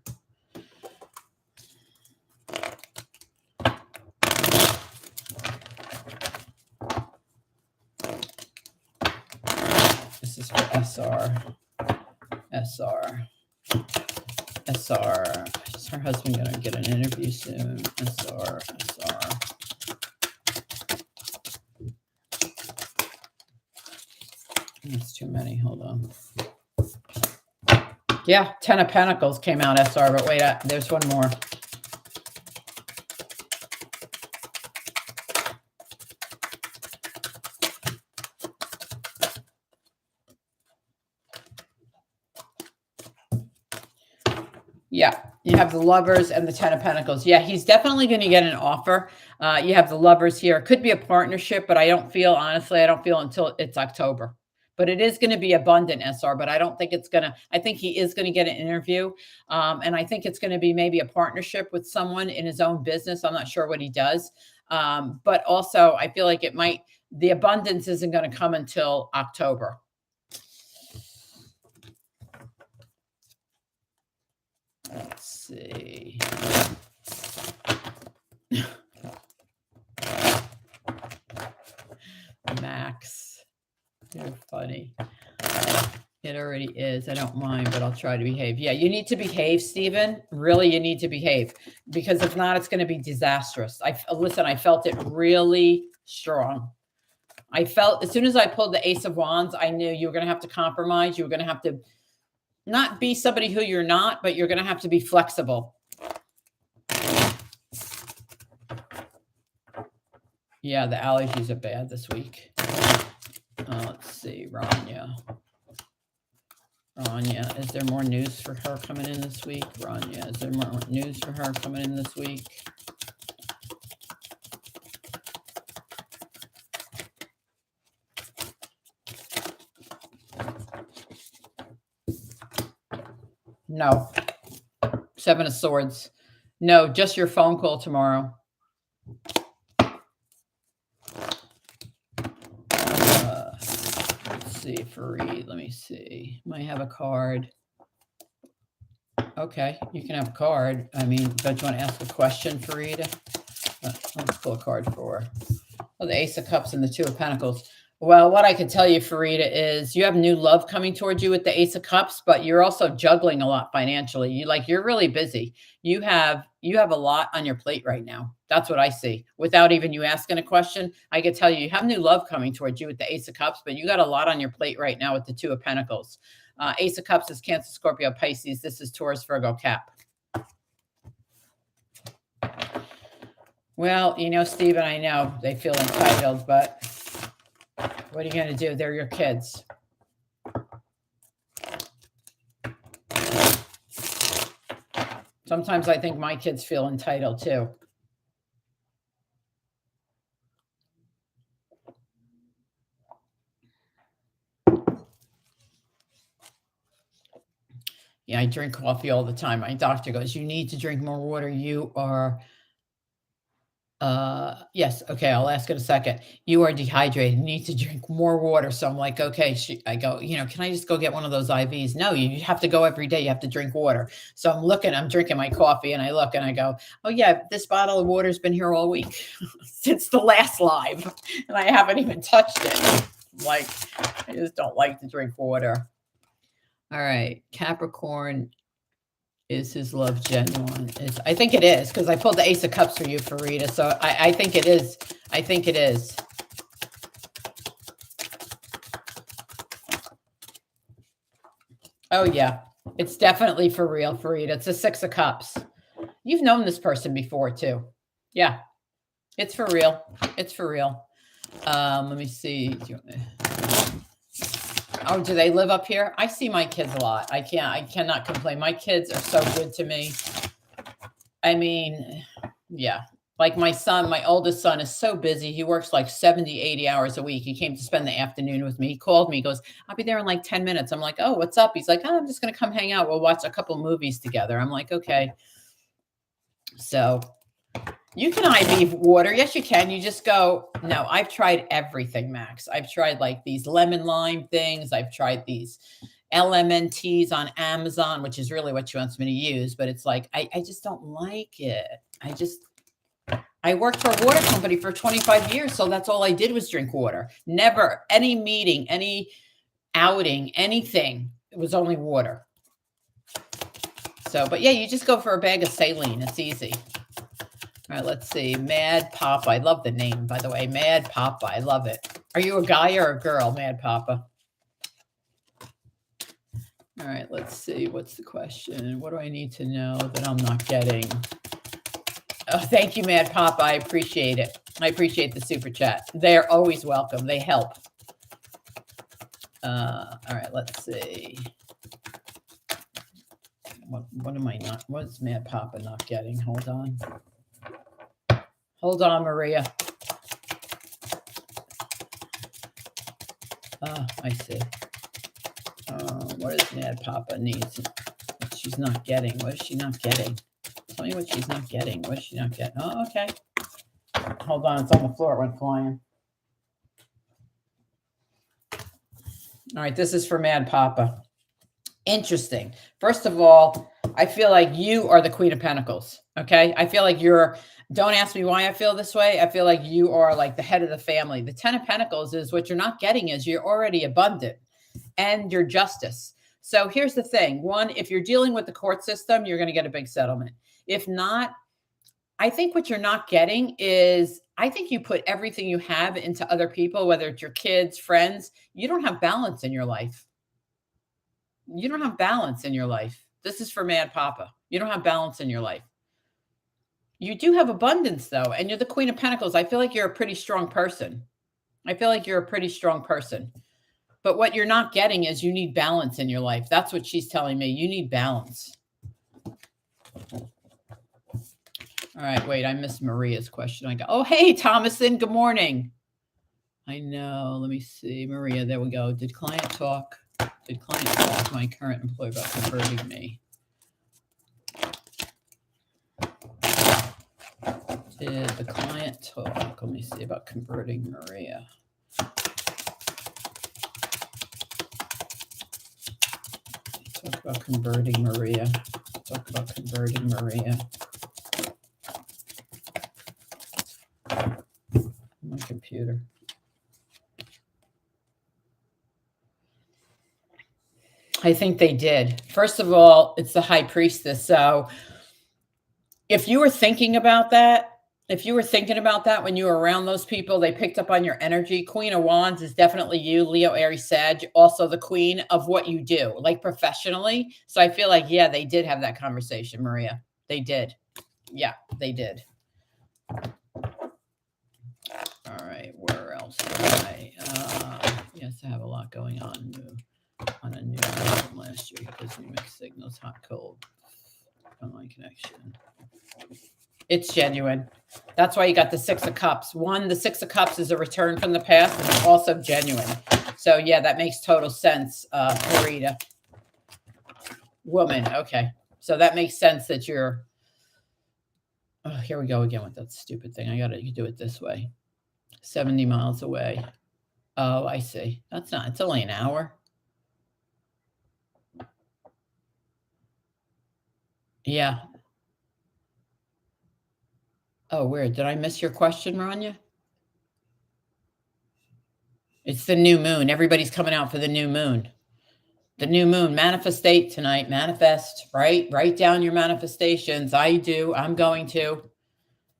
This is for SR. SR. SR. Is her husband going to get an interview soon? SR. SR. That's too many. Hold on. Yeah, 10 of Pentacles came out, SR, but wait, there's one more. Yeah, you have the Lovers and the 10 of Pentacles. Yeah, he's definitely going to get an offer. You have the Lovers here. It could be a partnership, but I don't feel, honestly, I don't feel until it's October. But it is going to be abundant, SR, but I don't think it's going to, I think he is going to get an interview. And I think it's going to be maybe a partnership with someone in his own business. I'm not sure what he does. But also, I feel like it might, the abundance isn't going to come until October. Let's see. Max, you're funny. It already is. I don't mind, but I'll try to behave. Yeah, you need to behave, Stephen. Really, you need to behave, because if not, it's going to be disastrous. Listen, I felt it really strong. I felt as soon as I pulled the Ace of Wands, I knew you were going to have to compromise. You were going to have to not be somebody who you're not, but you're going to have to be flexible. Yeah, the allergies are bad this week. Let's see, Rania. Rania, is there more news for her coming in this week? Rania, is there more news for her coming in this week? No. 7 of Swords. No, just your phone call tomorrow. Let's see, Fareed. Let me see. Might have a card. Okay, you can have a card. I mean, don't you want to ask a question, Fareed? Let's pull a card for her. Oh, the Ace of Cups and the 2 of Pentacles. Well, what I can tell you, Farida, is you have new love coming towards you with the Ace of Cups, but you're also juggling a lot financially. You're really busy. You have a lot on your plate right now. That's what I see. Without even you asking a question, I can tell you have new love coming towards you with the Ace of Cups, but you got a lot on your plate right now with the 2 of Pentacles. Ace of Cups is Cancer, Scorpio, Pisces. This is Taurus, Virgo, Cap. Well, Stephen, I know they feel entitled, but what are you going to do? They're your kids. Sometimes I think my kids feel entitled too. Yeah, I drink coffee all the time. My doctor goes, you need to drink more water. You are... yes. Okay. I'll ask in a second. You are dehydrated. You need to drink more water. So I'm like, okay. I go, can I just go get one of those IVs? No, you have to go every day. You have to drink water. So I'm drinking my coffee and I look and I go, oh yeah, this bottle of water's been here all week since the last live and I haven't even touched it. Like, I just don't like to drink water. All right. Capricorn. Is his love genuine? I think it is, because I pulled the Ace of Cups for you, Farida. So I think it is. I think it is. Oh, yeah. It's definitely for real, Farida. It's a 6 of Cups. You've known this person before, too. Yeah. It's for real. It's for real. Let me see. Oh, do they live up here? I see my kids a lot. I cannot complain. My kids are so good to me. I mean, yeah. Like my son, my oldest son is so busy. He works like 70, 80 hours a week. He came to spend the afternoon with me. He called me. He goes, I'll be there in like 10 minutes. I'm like, oh, what's up? He's like, oh, I'm just going to come hang out. We'll watch a couple movies together. I'm like, okay. So you can IV water. Yes, you can. You just go, no, I've tried everything, Max. I've tried like these lemon lime things. I've tried these LMNTs on Amazon, which is really what she wants me to use. But it's like, I just don't like it. I worked for a water company for 25 years. So that's all I did was drink water. Never any meeting, any outing, anything. It was only water. So, but yeah, you just go for a bag of saline. It's easy. All right, let's see. Mad Papa. I love the name, by the way. Mad Papa. I love it. Are you a guy or a girl, Mad Papa? All right, let's see. What's the question? What do I need to know that I'm not getting? Oh, thank you, Mad Papa. I appreciate it. I appreciate the super chat. They're always welcome. They help. All right, let's see. What am I not? What's Mad Papa not getting? Hold on. Hold on, Maria. I see. What does Mad Papa needs? What she's not getting? What is she not getting? Tell me what she's not getting. What is she not getting? Oh, okay. Hold on. It's on the floor. It went flying. All right. This is for Mad Papa. Interesting. First of all, I feel like you are the Queen of Pentacles. Okay. I feel like don't ask me why I feel this way. I feel like you are like the head of the family. The 10 of Pentacles is what you're not getting is you're already abundant and your justice. So here's the thing. One, if you're dealing with the court system, you're going to get a big settlement. If not, I think what you're not getting is, I think you put everything you have into other people, whether it's your kids, friends. You don't have balance in your life. You don't have balance in your life. This is for Mad Papa. You don't have balance in your life. You do have abundance, though, and you're the Queen of Pentacles. I feel like you're a pretty strong person. I feel like you're a pretty strong person. But what you're not getting is you need balance in your life. That's what she's telling me. You need balance. All right, wait, I missed Maria's question. Oh, hey, Thomason, good morning. I know. Let me see. Maria, there we go. Did client talk to my current employer about converting me? Did the client talk? Let me see about converting Maria. Talk about converting Maria. Talk about converting Maria. My computer. I think they did. First of all, it's the High Priestess. So if you were thinking about that, when you were around those people, they picked up on your energy. Queen of Wands is definitely you, Leo, Aries, Sag, also the queen of what you do, like professionally. So I feel like, yeah, they did have that conversation, Maria. They did. Yeah, they did. All right, where else? Yes, I have a lot going on a new from last year because we mixed signals, hot, cold, online connection. It's genuine. That's why you got the Six of Cups. One, the Six of Cups is a return from the past, and it's also genuine. So yeah, that makes total sense, Marita. Woman, okay. So that makes sense that you're. Oh, here we go again with that stupid thing. I gotta do it this way. 70 miles away. Oh, I see. That's not. It's only an hour. Yeah. Oh, weird. Did I miss your question, Rania? It's the new moon. Everybody's coming out for the new moon. The new moon. Manifestate tonight. Manifest, right? Write down your manifestations. I do. I'm going to.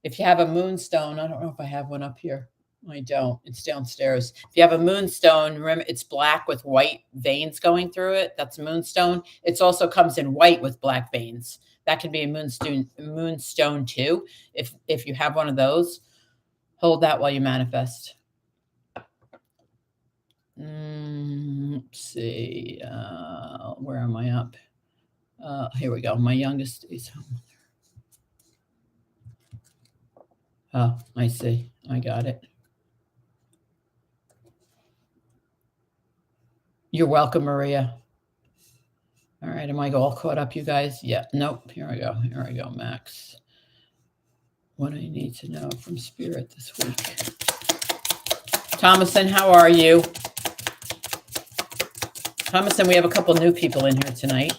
If you have a moonstone, I don't know if I have one up here. I don't. It's downstairs. If you have a moonstone, remember it's black with white veins going through it. That's a moonstone. It also comes in white with black veins. That can be a moonstone too. If you have one of those, hold that while you manifest. Let's see. Where am I up? Here we go. My youngest is home. Oh, I see. I got it. You're welcome, Maria. All right. Am I all caught up, you guys? Yeah. Nope. Here I go. Here I go, Max. What I need to know from Spirit this week. Thomason, how are you? Thomason, we have a couple new people in here tonight.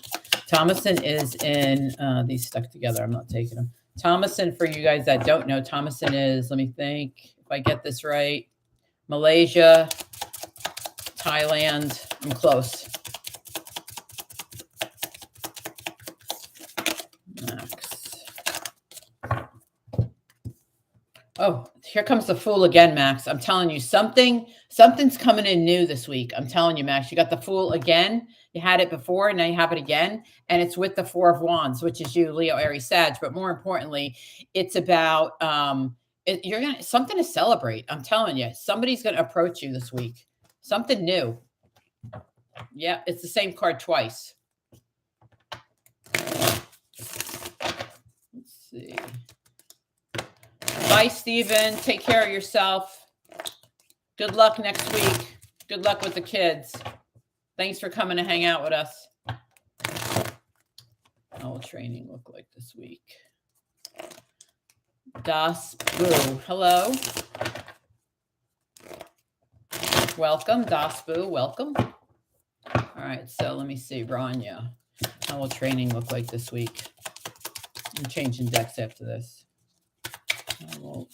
Thomason is in, these stuck together. I'm not taking them. Thomason, for you guys that don't know, Thomason is, let me think if I get this right, Malaysia, Thailand. I'm close. Max. Oh, Here comes the Fool again, Max. I'm telling you, something's coming in new this week. I'm telling you, Max, you got the Fool again. You had it before, now you have it again. And it's with the Four of Wands, which is you, Leo, Aries, Sag. But more importantly, it's about you're gonna something to celebrate. I'm telling you, somebody's gonna approach you this week. Something new. Yeah, it's the same card twice. Let's see. Bye, Steven. Take care of yourself. Good luck next week. Good luck with the kids. Thanks for coming to hang out with us. How will training look like this week? Das Boo. Hello. Welcome, Das Boo. Welcome. All right, so let me see. Rania. How will training look like this week? I'm changing decks after this. How will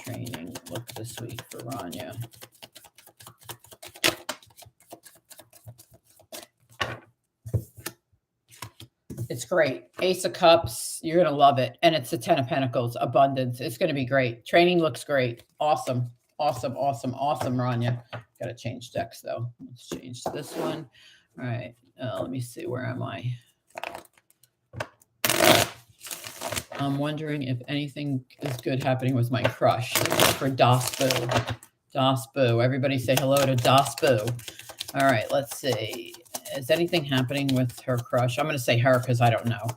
training look this week for Rania? It's great. Ace of Cups. You're going to love it. And it's the 10 of Pentacles. Abundance. It's going to be great. Training looks great. Awesome. Awesome, awesome, awesome, Rania. Got to change decks, though. Let's change to this one. All right. Let me see. Where am I? I'm wondering if anything is good happening with my crush. This is for Das Boo. Das Boo. Everybody say hello to Das Boo. All right. Let's see. Is anything happening with her crush? I'm going to say her because I don't know.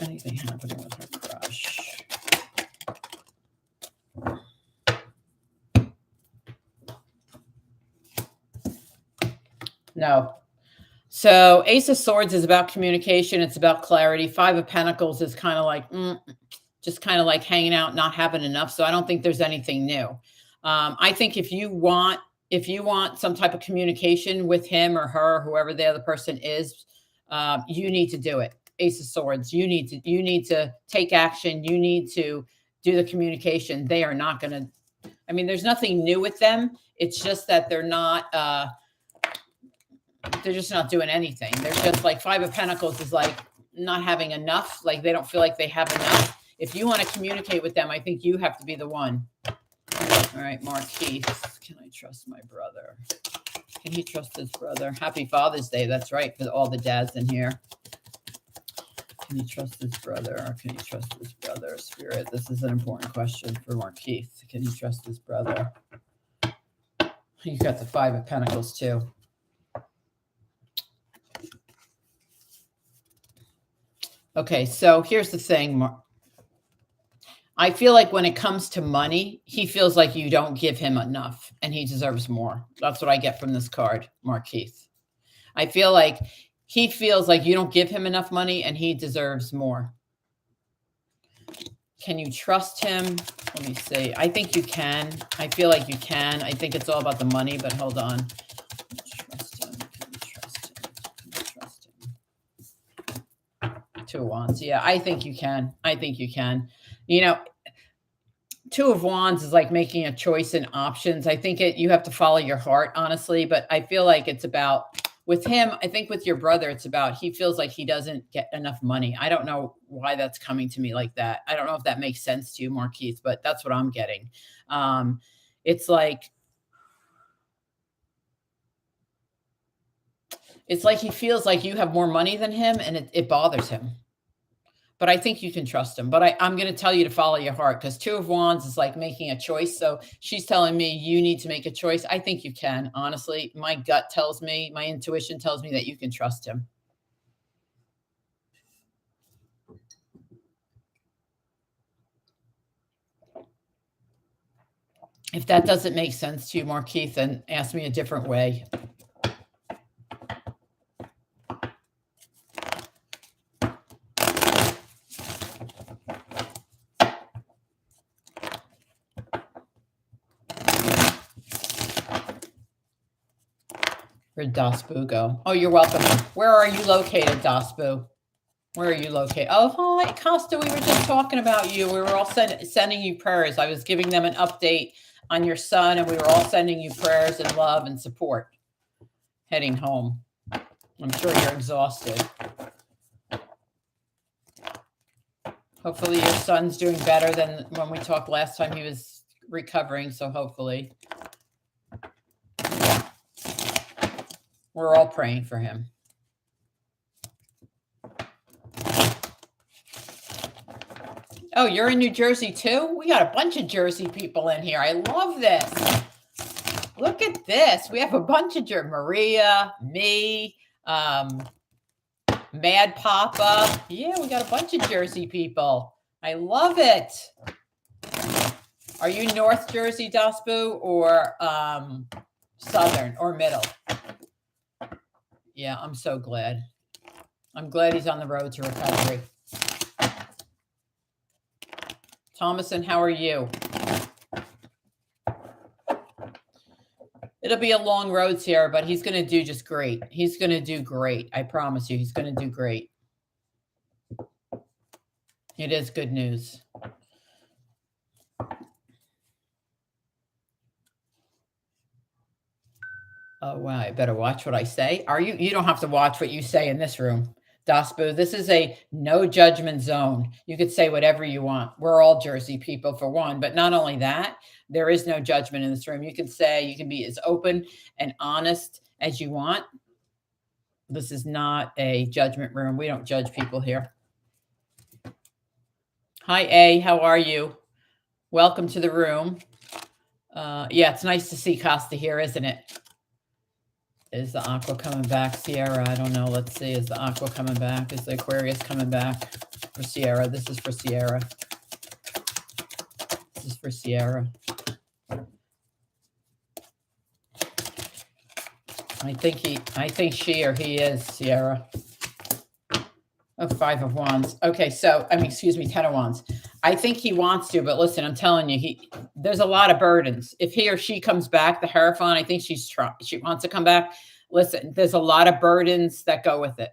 Anything happening with her crush? No. So Ace of Swords is about communication. It's about clarity. Five of Pentacles is kind of like, just kind of like hanging out, not having enough. So I don't think there's anything new. I think if you want some type of communication with him or her, whoever the other person is, you need to do it. Ace of Swords. You need to take action. You need to do the communication. They are not going to, I mean, there's nothing new with them. It's just that they're just not doing anything. They're just like Five of Pentacles is like not having enough. Like they don't feel like they have enough. If you want to communicate with them, I think you have to be the one. All right, Marquise. Can I trust my brother? Can he trust his brother? Happy Father's Day. That's right, for all the dads in here. Can he trust his brother? Or can he trust his brother? Spirit, this is an important question for Marquise. Can he trust his brother? You got the Five of Pentacles too. Okay, so here's the thing. I feel like when it comes to money, he feels like you don't give him enough and he deserves more. That's what I get from this card, Marquise. I feel like he feels like you don't give him enough money and he deserves more. Can you trust him? Let me see. I think you can. I feel like you can. I think it's all about the money, but hold on. Trust him. Can you trust him? Can you trust him? Two of Wands. Yeah, I think you can. I think you can. You know, Two of Wands is like making a choice in options. I think you have to follow your heart, honestly, but I feel like it's about, with him, I think with your brother, it's about, he feels like he doesn't get enough money. I don't know why that's coming to me like that. I don't know if that makes sense to you, Marquise, but that's what I'm getting. It's like he feels like you have more money than him and it bothers him. But I think you can trust him. But I'm going to tell you to follow your heart because Two of Wands is like making a choice. So she's telling me you need to make a choice. I think you can. Honestly, my gut tells me, my intuition tells me that you can trust him. If that doesn't make sense to you, Marquise, then ask me a different way. Where'd Das Boo go? Oh, you're welcome. Where are you located, Das Boo? Where are you located? Oh, hi, Costa. We were just talking about you. We were all sending you prayers. I was giving them an update on your son, and we were all sending you prayers and love and support. Heading home. I'm sure you're exhausted. Hopefully your son's doing better than when we talked last time. He was recovering, so hopefully. We're all praying for him. Oh, you're in New Jersey too? We got a bunch of Jersey people in here. I love this. Look at this. We have a bunch of Maria, me, Mad Papa. Yeah, we got a bunch of Jersey people. I love it. Are you North Jersey, Dasbu, or Southern or middle? Yeah, I'm so glad. I'm glad he's on the road to recovery. Thomason, how are you? It'll be a long road, Sierra, but he's going to do just great. He's going to do great. I promise you, he's going to do great. It is good news. Oh, wow. I better watch what I say. Are you? You don't have to watch what you say in this room, Dasbu. This is a no judgment zone. You could say whatever you want. We're all Jersey people for one, but not only that, there is no judgment in this room. You can say, you can be as open and honest as you want. This is not a judgment room. We don't judge people here. Hi, A. How are you? Welcome to the room. Yeah, it's nice to see Costa here, isn't it? Is the Aqua coming back, Sierra? I don't know. Let's see. Is the Aqua coming back? Is the Aquarius coming back for Sierra? This is for Sierra. This is for Sierra. I think she or he is Sierra. Oh, 5 of Wands. Okay, so, excuse me, 10 of Wands. I think he wants to, but listen, I'm telling you, there's a lot of burdens. If he or she comes back, the Hierophant, I think she wants to come back. Listen, there's a lot of burdens that go with it,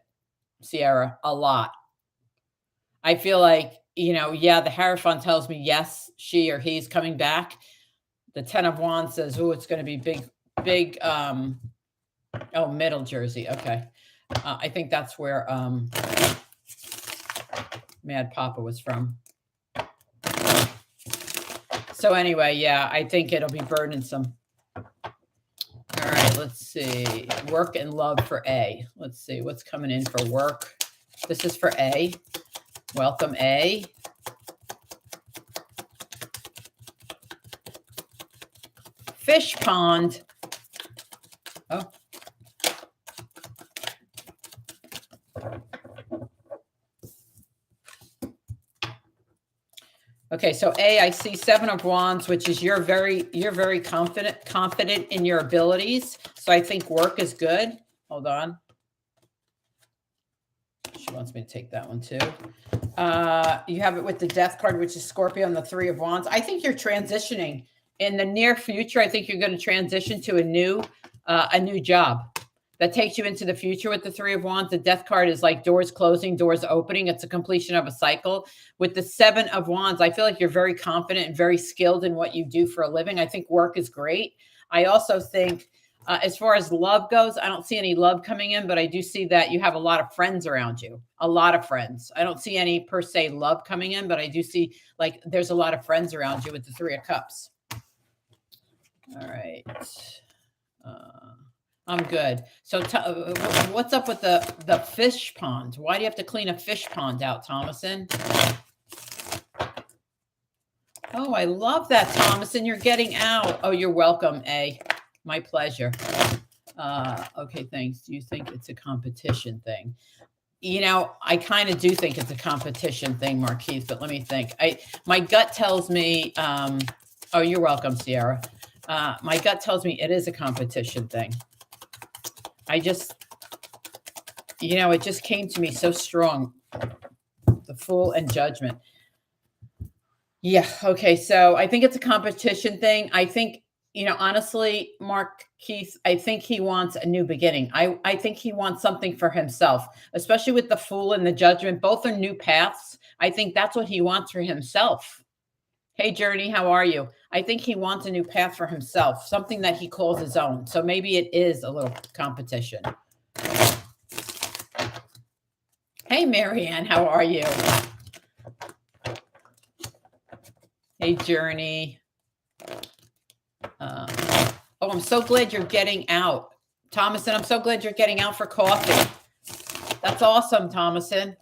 Sierra, a lot. I feel like, yeah, the Hierophant tells me, yes, she or he's coming back. The 10 of Wands says, oh, it's going to be big, middle Jersey. Okay. I think that's where Mad Papa was from. So anyway, yeah, I think it'll be burdensome. All right, let's see. Work and love for A. Let's see what's coming in for work. This is for A. Welcome, A. Fish pond. Oh. Okay, so A, I see 7 of Wands, which is you're very confident in your abilities. So I think work is good. Hold on. She wants me to take that one too. You have it with the Death card, which is Scorpio, and the 3 of Wands. I think you're transitioning in the near future. I think you're going to transition to a new job that takes you into the future with the 3 of Wands. The Death card is like doors closing, doors opening. It's a completion of a cycle. With the 7 of Wands, I feel like you're very confident and very skilled in what you do for a living. I think work is great. I also think as far as love goes, I don't see any love coming in, but I do see that you have a lot of friends around you, a lot of friends. I don't see any per se love coming in, but I do see like there's a lot of friends around you with the 3 of Cups. All right. I'm good. So what's up with the fish pond? Why do you have to clean a fish pond out, Thomason? Oh, I love that, Thomason. You're getting out. Oh, you're welcome, A. My pleasure. Okay, thanks. Do you think it's a competition thing? I kind of do think it's a competition thing, Marquise, but let me think. My gut tells me, oh, you're welcome, Sierra. My gut tells me it is a competition thing. I just, it just came to me so strong. The Fool and Judgment. Yeah. Okay. So I think it's a competition thing. I think, honestly, Mark Keith, I think he wants a new beginning. I think he wants something for himself, especially with the Fool and the Judgment. Both are new paths. I think that's what he wants for himself. Hey, Journey, how are you? I think he wants a new path for himself, something that he calls his own. So maybe it is a little competition. Hey, Marianne, how are you? Hey, Journey. Oh, I'm so glad you're getting out. Thomason, I'm so glad you're getting out for coffee. That's awesome, Thomason.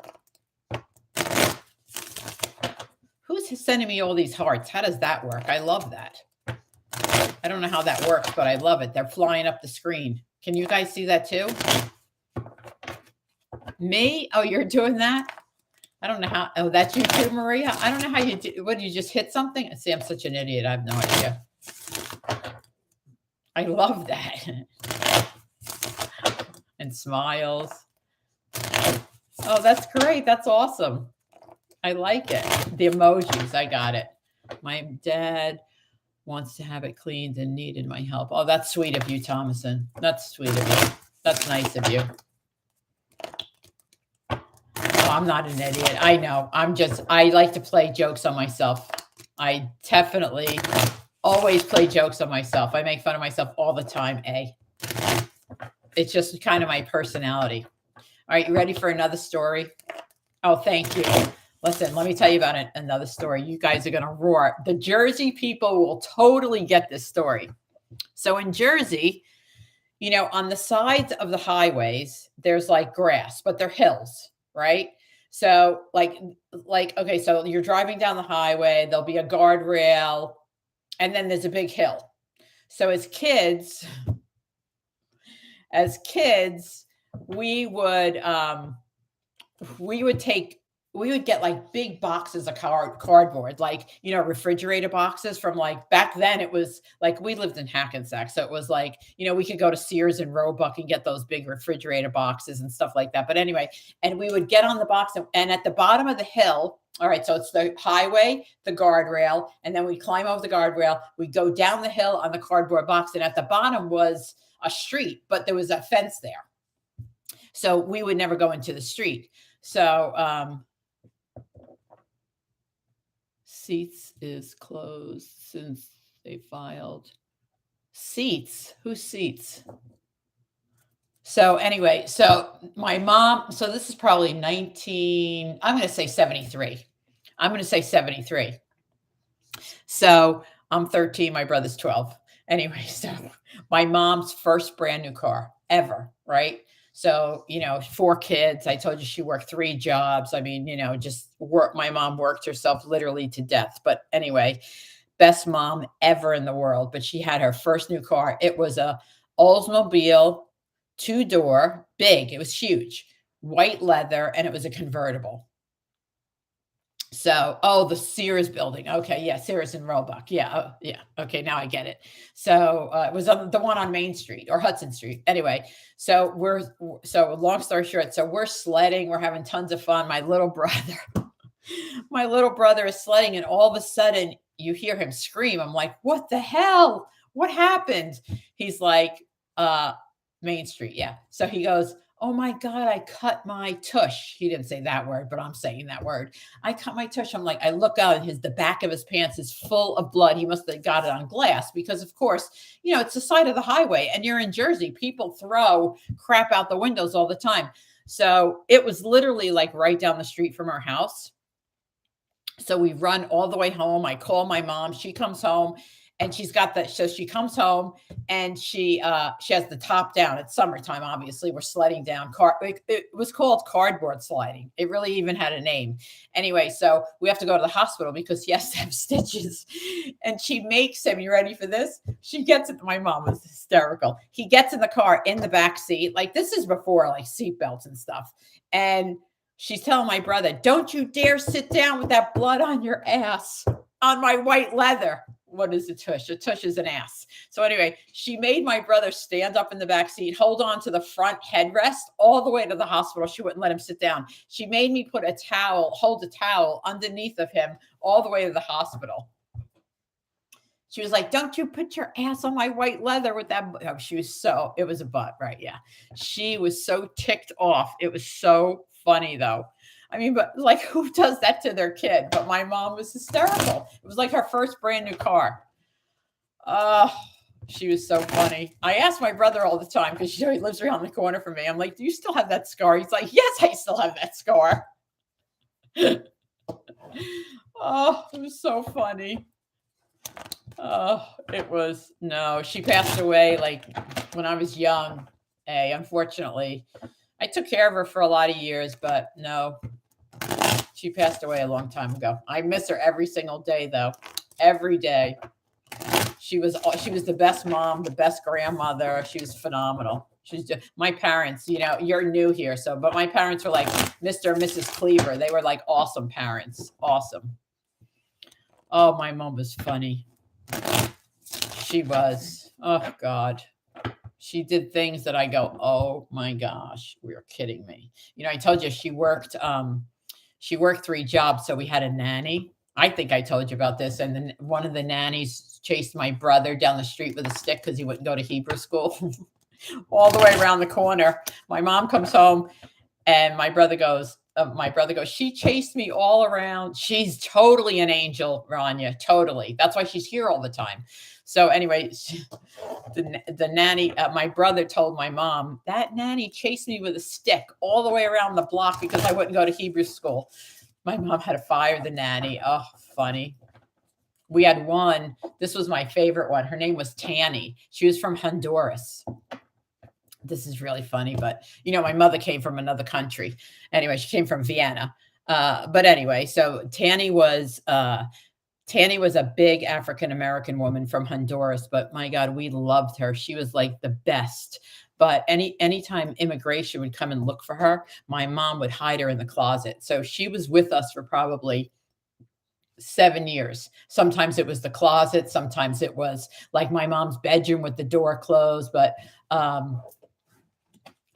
Who's sending me all these hearts? How does that work? I love that. I don't know how that works, but I love it. They're flying up the screen. Can you guys see that too? Me? Oh, you're doing that? I don't know how. Oh, that's you too, Maria? I don't know how you do. What, you just hit something? See, I'm such an idiot. I have no idea. I love that. And smiles. Oh, that's great. That's awesome. I like it. The emojis. I got it. My dad wants to have it cleaned and needed my help. Oh, that's sweet of you, Thomason. That's sweet of you. That's nice of you. Oh, I'm not an idiot. I know. I like to play jokes on myself. I definitely always play jokes on myself. I make fun of myself all the time, It's just kind of my personality. All right, you ready for another story? Oh, thank you. Listen, let me tell you about another story. You guys are going to roar. The Jersey people will totally get this story. So in Jersey, you know, on the sides of the highways, there's like grass, but they're hills, right? So like, okay, so you're driving down the highway, there'll be a guardrail, and then there's a big hill. So as kids, we would get like big boxes of cardboard, like, you know, refrigerator boxes from like back then. It was like, we lived in Hackensack. So it was like, you know, we could go to Sears and Roebuck and get those big refrigerator boxes and stuff like that. But anyway, and we would get on the box and at the bottom of the hill. All right. So it's the highway, the guardrail, and then we climb over the guardrail. We go down the hill on the cardboard box. And at the bottom was a street, but there was a fence there. So we would never go into the street. So, Seats is closed since they filed. Seats? Whose seats? So anyway, so my mom, so this is probably I'm going to say 73. I'm going to say 73. So I'm 13, my brother's 12. Anyway, so my mom's first brand new car ever, right? So, you know, 4 kids. I told you she worked 3 jobs. I mean, you know, just work. My mom worked herself literally to death. But anyway, best mom ever in the world. But she had her first new car. It was a Oldsmobile, 2-door, big. It was huge, white leather, and it was a convertible. So, oh, the Sears building. Okay, yeah, Sears and Roebuck. Yeah, yeah. Okay, now I get it. So it was on the one on Main Street or Hudson Street. Anyway, so long story short, so we're sledding. We're having tons of fun. My little brother is sledding, and all of a sudden you hear him scream. I'm like, what the hell? What happened? He's like, Main Street. Yeah. So he goes, oh my God, I cut my tush. He didn't say that word, but I'm saying that word. I cut my tush. I'm like, I look out and the back of his pants is full of blood. He must have got it on glass because, of course, you know, it's the side of the highway and you're in Jersey. People throw crap out the windows all the time. So it was literally like right down the street from our house. So we run all the way home. I call my mom. She comes home. And she's got so she comes home and she has the top down. It's summertime, obviously. We're sledding down. It was called cardboard sliding. It really even had a name. Anyway, so we have to go to the hospital because he has to have stitches. And she makes him, you ready for this? She gets it. My mom was hysterical. He gets in the car in the back seat. Like this is before like seatbelts and stuff. And she's telling my brother, don't you dare sit down with that blood on your ass on my white leather. What is a tush? A tush is an ass. So anyway, she made my brother stand up in the back seat, hold on to the front headrest all the way to the hospital. She wouldn't let him sit down. She made me hold a towel underneath of him all the way to the hospital. She was like, don't you put your ass on my white leather with that. Oh, it was a butt, right? Yeah. She was so ticked off. It was so funny though. I mean, but like who does that to their kid? But my mom was hysterical. It was like her first brand new car. She was so funny. I asked my brother all the time because he lives around the corner from me. I'm like, do you still have that scar? He's like, yes, I still have that scar. Oh, it was so funny. Oh, it was no, she passed away like when I was young. Unfortunately, I took care of her for a lot of years, but no, she passed away a long time ago. I miss her every single day, though. Every day. She was the best mom, the best grandmother. She was phenomenal. She's just my parents. You're new here, so but my parents were like Mr. and Mrs. Cleaver. They were like awesome parents. Awesome. Oh, my mom was funny. She was. Oh God. She did things that I go, oh my gosh, you're kidding me. I told you she worked 3 jobs, so we had a nanny. I think I told you about this. And then one of the nannies chased my brother down the street with a stick because he wouldn't go to Hebrew school all the way around the corner. My mom comes home and my brother goes, she chased me all around. She's totally an angel, Rania. Totally. That's why she's here all the time. So anyway, the nanny, my brother told my mom, that nanny chased me with a stick all the way around the block because I wouldn't go to Hebrew school. My mom had to fire the nanny. Oh, funny. We had one. This was my favorite one. Her name was Tanny. She was from Honduras. This is really funny, but my mother came from another country. Anyway, she came from Vienna. But anyway, so Tanny was a big African American woman from Honduras, but my God, we loved her. She was like the best. But anytime immigration would come and look for her, my mom would hide her in the closet. So she was with us for probably 7 years. Sometimes it was the closet, sometimes it was like my mom's bedroom with the door closed. But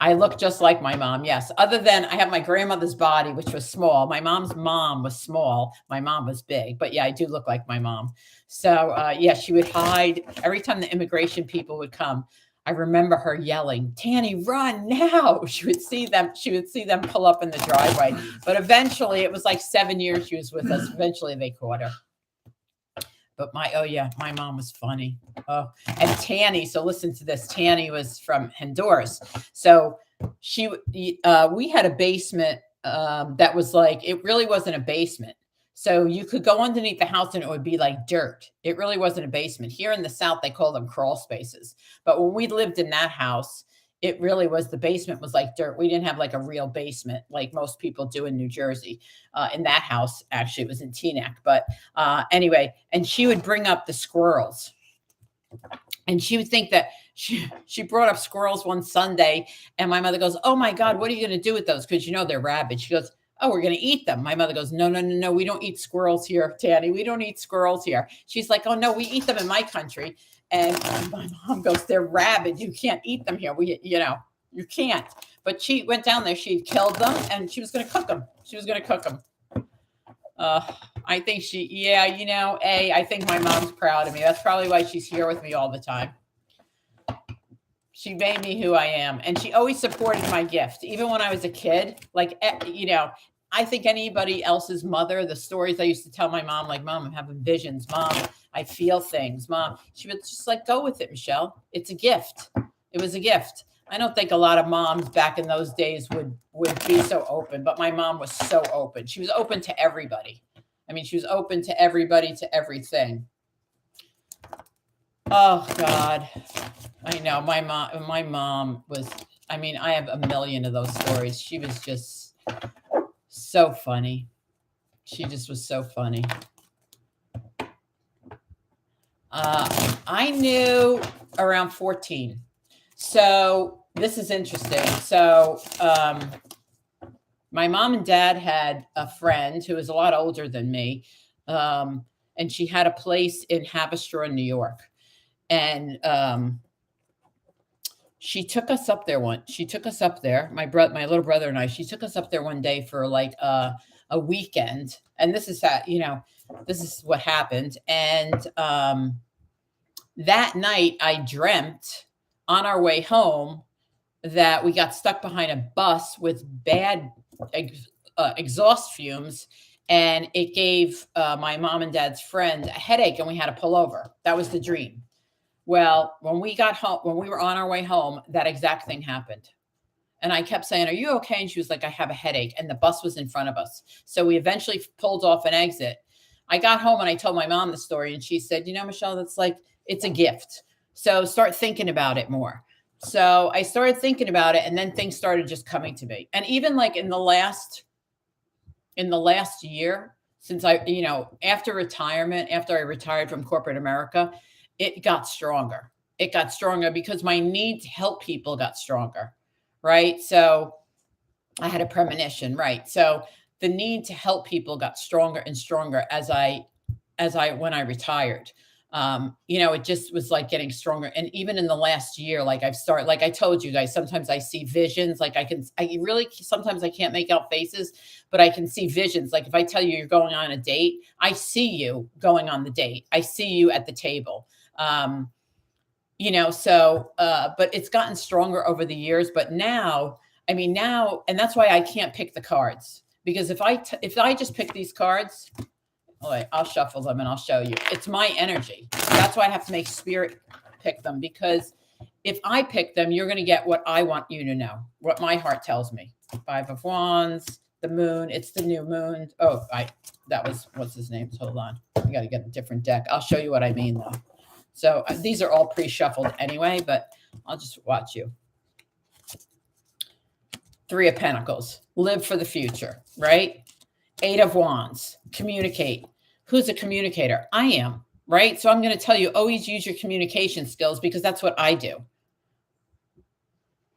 I look just like my mom, yes. Other than I have my grandmother's body, which was small. My mom's mom was small. My mom was big. But yeah, I do look like my mom. So yeah, she would hide. Every time the immigration people would come, I remember her yelling, Tanny, run now. She would see them pull up in the driveway. But eventually, it was like 7 years she was with us. Eventually, they caught her. But my mom was funny. Oh, and Tanny. So listen to this. Tanny was from Honduras. So we had a basement that was like, it really wasn't a basement. So you could go underneath the house and it would be like dirt. It really wasn't a basement. Here in the South, they call them crawl spaces. But when we lived in that house, it really was, the basement was like dirt. We didn't have like a real basement like most people do in New Jersey. In that house, actually, it was in Teaneck. But anyway, and she would bring up the squirrels. And she would think that she brought up squirrels one Sunday. And my mother goes, oh my God, what are you going to do with those? Because they're rabid. She goes, oh, we're going to eat them. My mother goes, no, no, no, no. We don't eat squirrels here, Tanny. We don't eat squirrels here. She's like, oh no, we eat them in my country. And my mom goes, they're rabid. You can't eat them here. You can't. But she went down there. She killed them and she was going to cook them. I think I think my mom's proud of me. That's probably why she's here with me all the time. She made me who I am. And she always supported my gift. Even when I was a kid, I think anybody else's mother, the stories I used to tell my mom, like, Mom, I'm having visions. Mom, I feel things. Mom, she would just like, go with it, Michelle. It's a gift. It was a gift. I don't think a lot of moms back in those days would be so open, but my mom was so open. She was open to everybody. She was open to everybody, to everything. Oh God. I know my mom was, I have a million of those stories. She was just so funny. She just was so funny. I knew around 14. So this is interesting. So my mom and dad had a friend who was a lot older than me. And she had a place in Haverstraw, New York. And she took us up there my little brother and I, she took us up there one day for like a weekend. And this is this is what happened. And that night I dreamt on our way home that we got stuck behind a bus with bad exhaust fumes. And it gave my mom and dad's friend a headache and we had to pull over. That was the dream. Well, when we got home, when we were on our way home, that exact thing happened. And I kept saying, are you okay? And she was like, I have a headache. And the bus was in front of us. So we eventually pulled off an exit. I got home and I told my mom the story, and she said, Michelle, that's like, it's a gift. So start thinking about it more. So I started thinking about it, and then things started just coming to me. And even like in the last year, since after retirement, after I retired from corporate America, it got stronger. It got stronger because my need to help people got stronger. Right. So I had a premonition. Right. So the need to help people got stronger and stronger when I retired. It just was like getting stronger. And even in the last year, like like I told you guys, sometimes I see visions, like sometimes I can't make out faces, but I can see visions. Like if I tell you you're going on a date, I see you going on the date. I see you at the table. But it's gotten stronger over the years, but now, and that's why I can't pick the cards, because if I just pick these cards, all right, I'll shuffle them and I'll show you. It's my energy. That's why I have to make spirit pick them, because if I pick them, you're going to get what I want you to know, what my heart tells me. 5 of Wands, the moon. It's the new moon. Oh, that was, what's his name? Hold on. I got to get a different deck. I'll show you what I mean though. So these are all pre-shuffled anyway, but I'll just watch you. 3 of Pentacles. Live for the future, right? 8 of Wands. Communicate. Who's a communicator? I am, right? So I'm going to tell you, always use your communication skills, because that's what I do.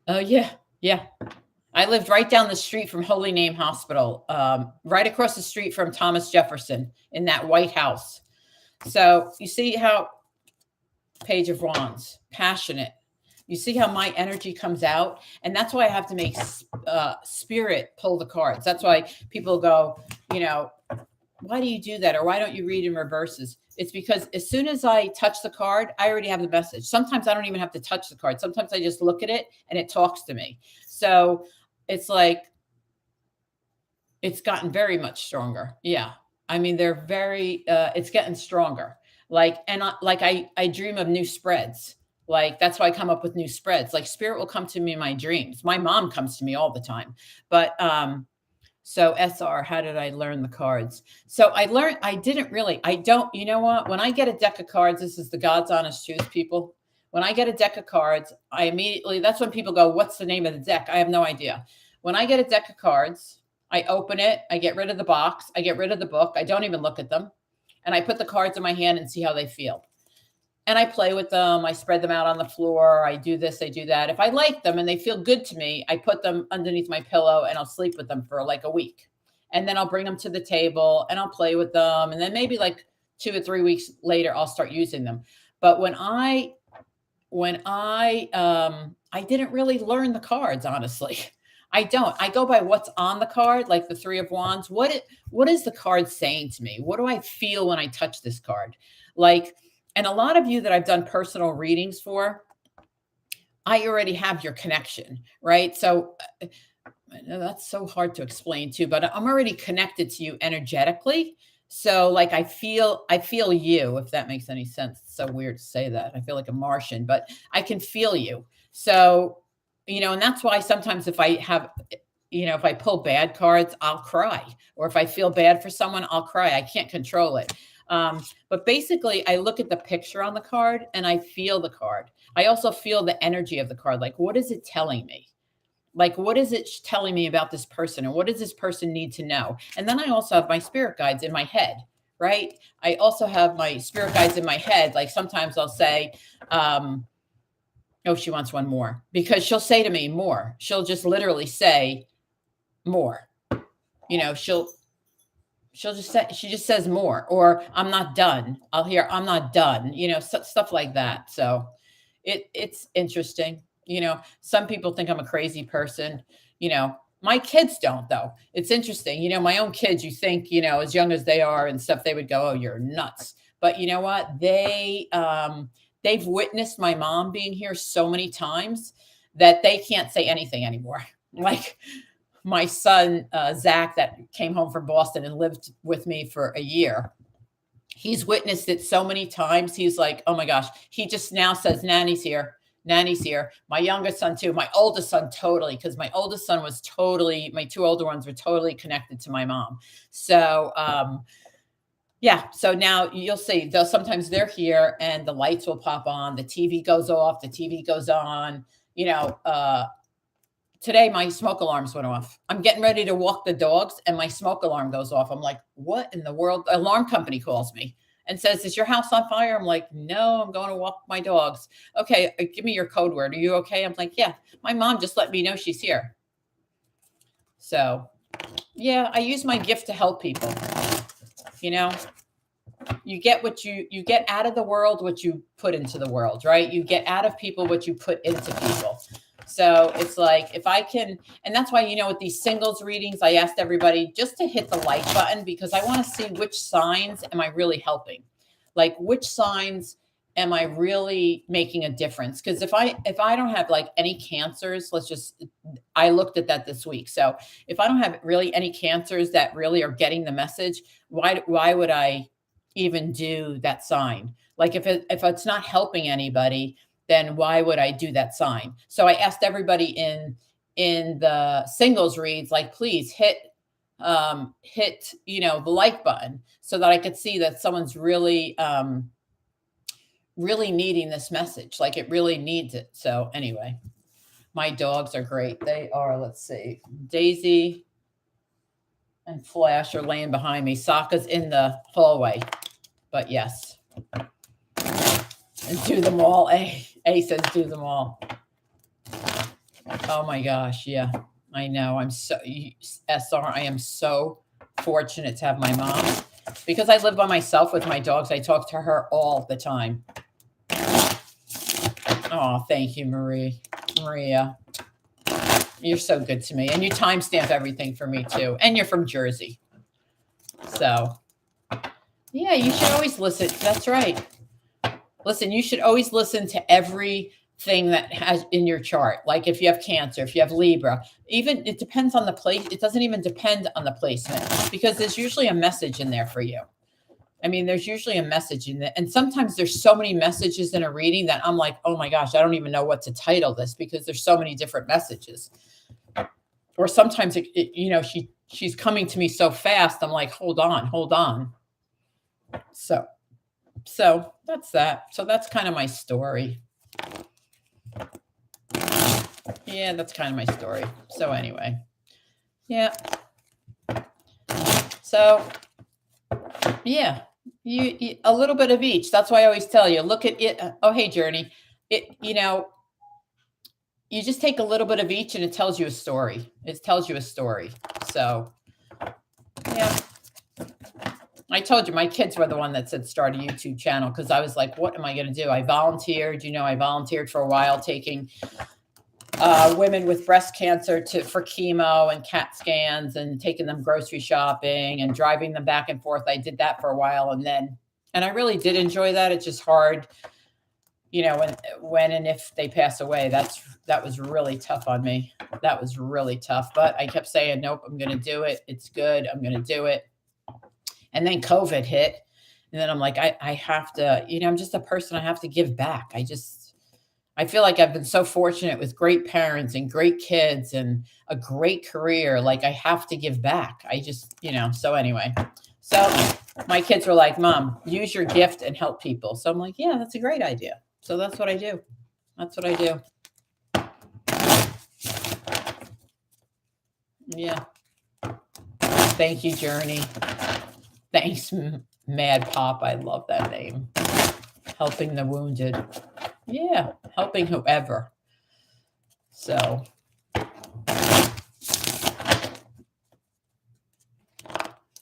Oh, yeah. Yeah. I lived right down the street from Holy Name Hospital, right across the street from Thomas Jefferson, in that White House. So you see how Page of Wands, passionate. You see how my energy comes out? And that's why I have to make spirit pull the cards. That's why people go, why do you do that? Or why don't you read in reverses? It's because as soon as I touch the card, I already have the message. Sometimes I don't even have to touch the card. Sometimes I just look at it and it talks to me. So it's like, it's gotten very much stronger. Yeah. They're very, it's getting stronger. Like, and I dream of new spreads. Like, that's why I come up with new spreads. Like, spirit will come to me in my dreams. My mom comes to me all the time. But, so SR, how did I learn the cards? So I don't, you know what? When I get a deck of cards, this is the God's honest truth, people. When I get a deck of cards, that's when people go, what's the name of the deck? I have no idea. When I get a deck of cards, I open it, I get rid of the box, I get rid of the book, I don't even look at them. And I put the cards in my hand and see how they feel. And I play with them. I spread them out on the floor. I do this, I do that. If I like them and they feel good to me, I put them underneath my pillow and I'll sleep with them for like a week. And then I'll bring them to the table and I'll play with them. And then maybe like 2 or 3 weeks later, I'll start using them. But when I didn't really learn the cards, honestly. I don't. I go by what's on the card, like the 3 of Wands. What is the card saying to me? What do I feel when I touch this card? Like, and a lot of you that I've done personal readings for, I already have your connection, right? So that's so hard to explain too, but I'm already connected to you energetically. So like, I feel you, if that makes any sense. It's so weird to say that. I feel like a Martian, but I can feel you. So, and that's why sometimes if I have, if I pull bad cards, I'll cry. Or if I feel bad for someone, I'll cry. I can't control it. But basically I look at the picture on the card and I feel the card. I also feel the energy of the card. Like, what is it telling me? Like, what is it telling me about this person? And what does this person need to know? And then I also have my spirit guides in my head, right? I also have my spirit guides in my head. Like sometimes I'll say, oh, she wants one more, because she'll say to me more. She'll just literally say more, she'll just say, she just says more, or I'm not done. I'll hear, I'm not done, stuff like that. So it's interesting. Some people think I'm a crazy person. My kids don't though. It's interesting. My own kids, you think, as young as they are and stuff, they would go, oh, you're nuts. But you know what? They've witnessed my mom being here so many times that they can't say anything anymore. Like my son, Zach, that came home from Boston and lived with me for a year. He's witnessed it so many times. He's like, oh my gosh. He just now says, Nanny's here. Nanny's here. My youngest son too. My oldest son totally, because my oldest son was totally, my 2 older ones were totally connected to my mom. So, Yeah. So now you'll see, they'll sometimes they're here and the lights will pop on, the TV goes off, the TV goes on, you know, today my smoke alarms went off. I'm getting ready to walk the dogs and my smoke alarm goes off. I'm like, what in the world? Alarm company calls me and says, is your house on fire? I'm like, no, I'm going to walk my dogs. Okay, give me your code word. Are you okay? I'm like, yeah, my mom just let me know she's here. So yeah, I use my gift to help people. You know, you get what you get out of the world, what you put into the world, right? You get out of people what you put into people. So it's like, if I can, and that's why, you know, with these singles readings, I asked everybody just to hit the like button, because I want to see which signs am I really helping? Like, which signs am I really making a difference? Because if I don't have like any cancers, I looked at that this week. So if I don't have really any cancers that really are getting the message, why would I even do that sign? Like, if it's not helping anybody, then why would I do that sign? So I asked everybody in the singles reads, like, please hit, you know, the like button so that I could see that someone's really needing this message. Like, it really needs it. So anyway, my dogs are great. They are, let's see, Daisy and Flash are laying behind me. Sokka's in the hallway. But yes. And do them all. A says do them all. Oh my gosh. Yeah, I know. SR, I am so fortunate to have my mom, because I live by myself with my dogs. I talk to her all the time. Oh, thank you, Maria. You're so good to me. And you timestamp everything for me too. And you're from Jersey. So yeah, you should always listen. That's right. Listen, you should always listen to everything that has in your chart. Like, if you have Cancer, if you have Libra, even it depends on the place. It doesn't even depend on the placement, because there's usually a message in there for you. I mean, there's usually a message in there. And sometimes there's so many messages in a reading that I'm like, oh my gosh, I don't even know what to title this, because there's so many different messages. Or sometimes, you know, she's coming to me so fast. I'm like, hold on. So that's that. So that's kind of my story. Yeah, that's kind of my story. So anyway, yeah. So yeah, you a little bit of each. That's why I always tell you, look at it. Oh, hey, Journey. You know, you just take a little bit of each and it tells you a story. It tells you a story. So yeah. I told you my kids were the one that said start a YouTube channel, because I was like, what am I going to do? I volunteered. You know, I volunteered for a while taking women with breast cancer for chemo and CAT scans, and taking them grocery shopping and driving them back and forth. I did that for a while, and I really did enjoy that. It's just hard, you know, when and if they pass away. That was really tough on me. That was really tough. But I kept saying, nope, I'm going to do it. It's good. I'm going to do it. And then COVID hit. And then I'm like, I have to, you know, I'm just a person. I have to give back. I feel like I've been so fortunate with great parents and great kids and a great career. Like, I have to give back. I just, you know, so anyway. So my kids were like, Mom, use your gift and help people. So I'm like, yeah, that's a great idea. So that's what I do. That's what I do. Yeah. Thank you, Journey. Thanks, Mad Pop. I love that name. Helping the wounded. Yeah, helping whoever. So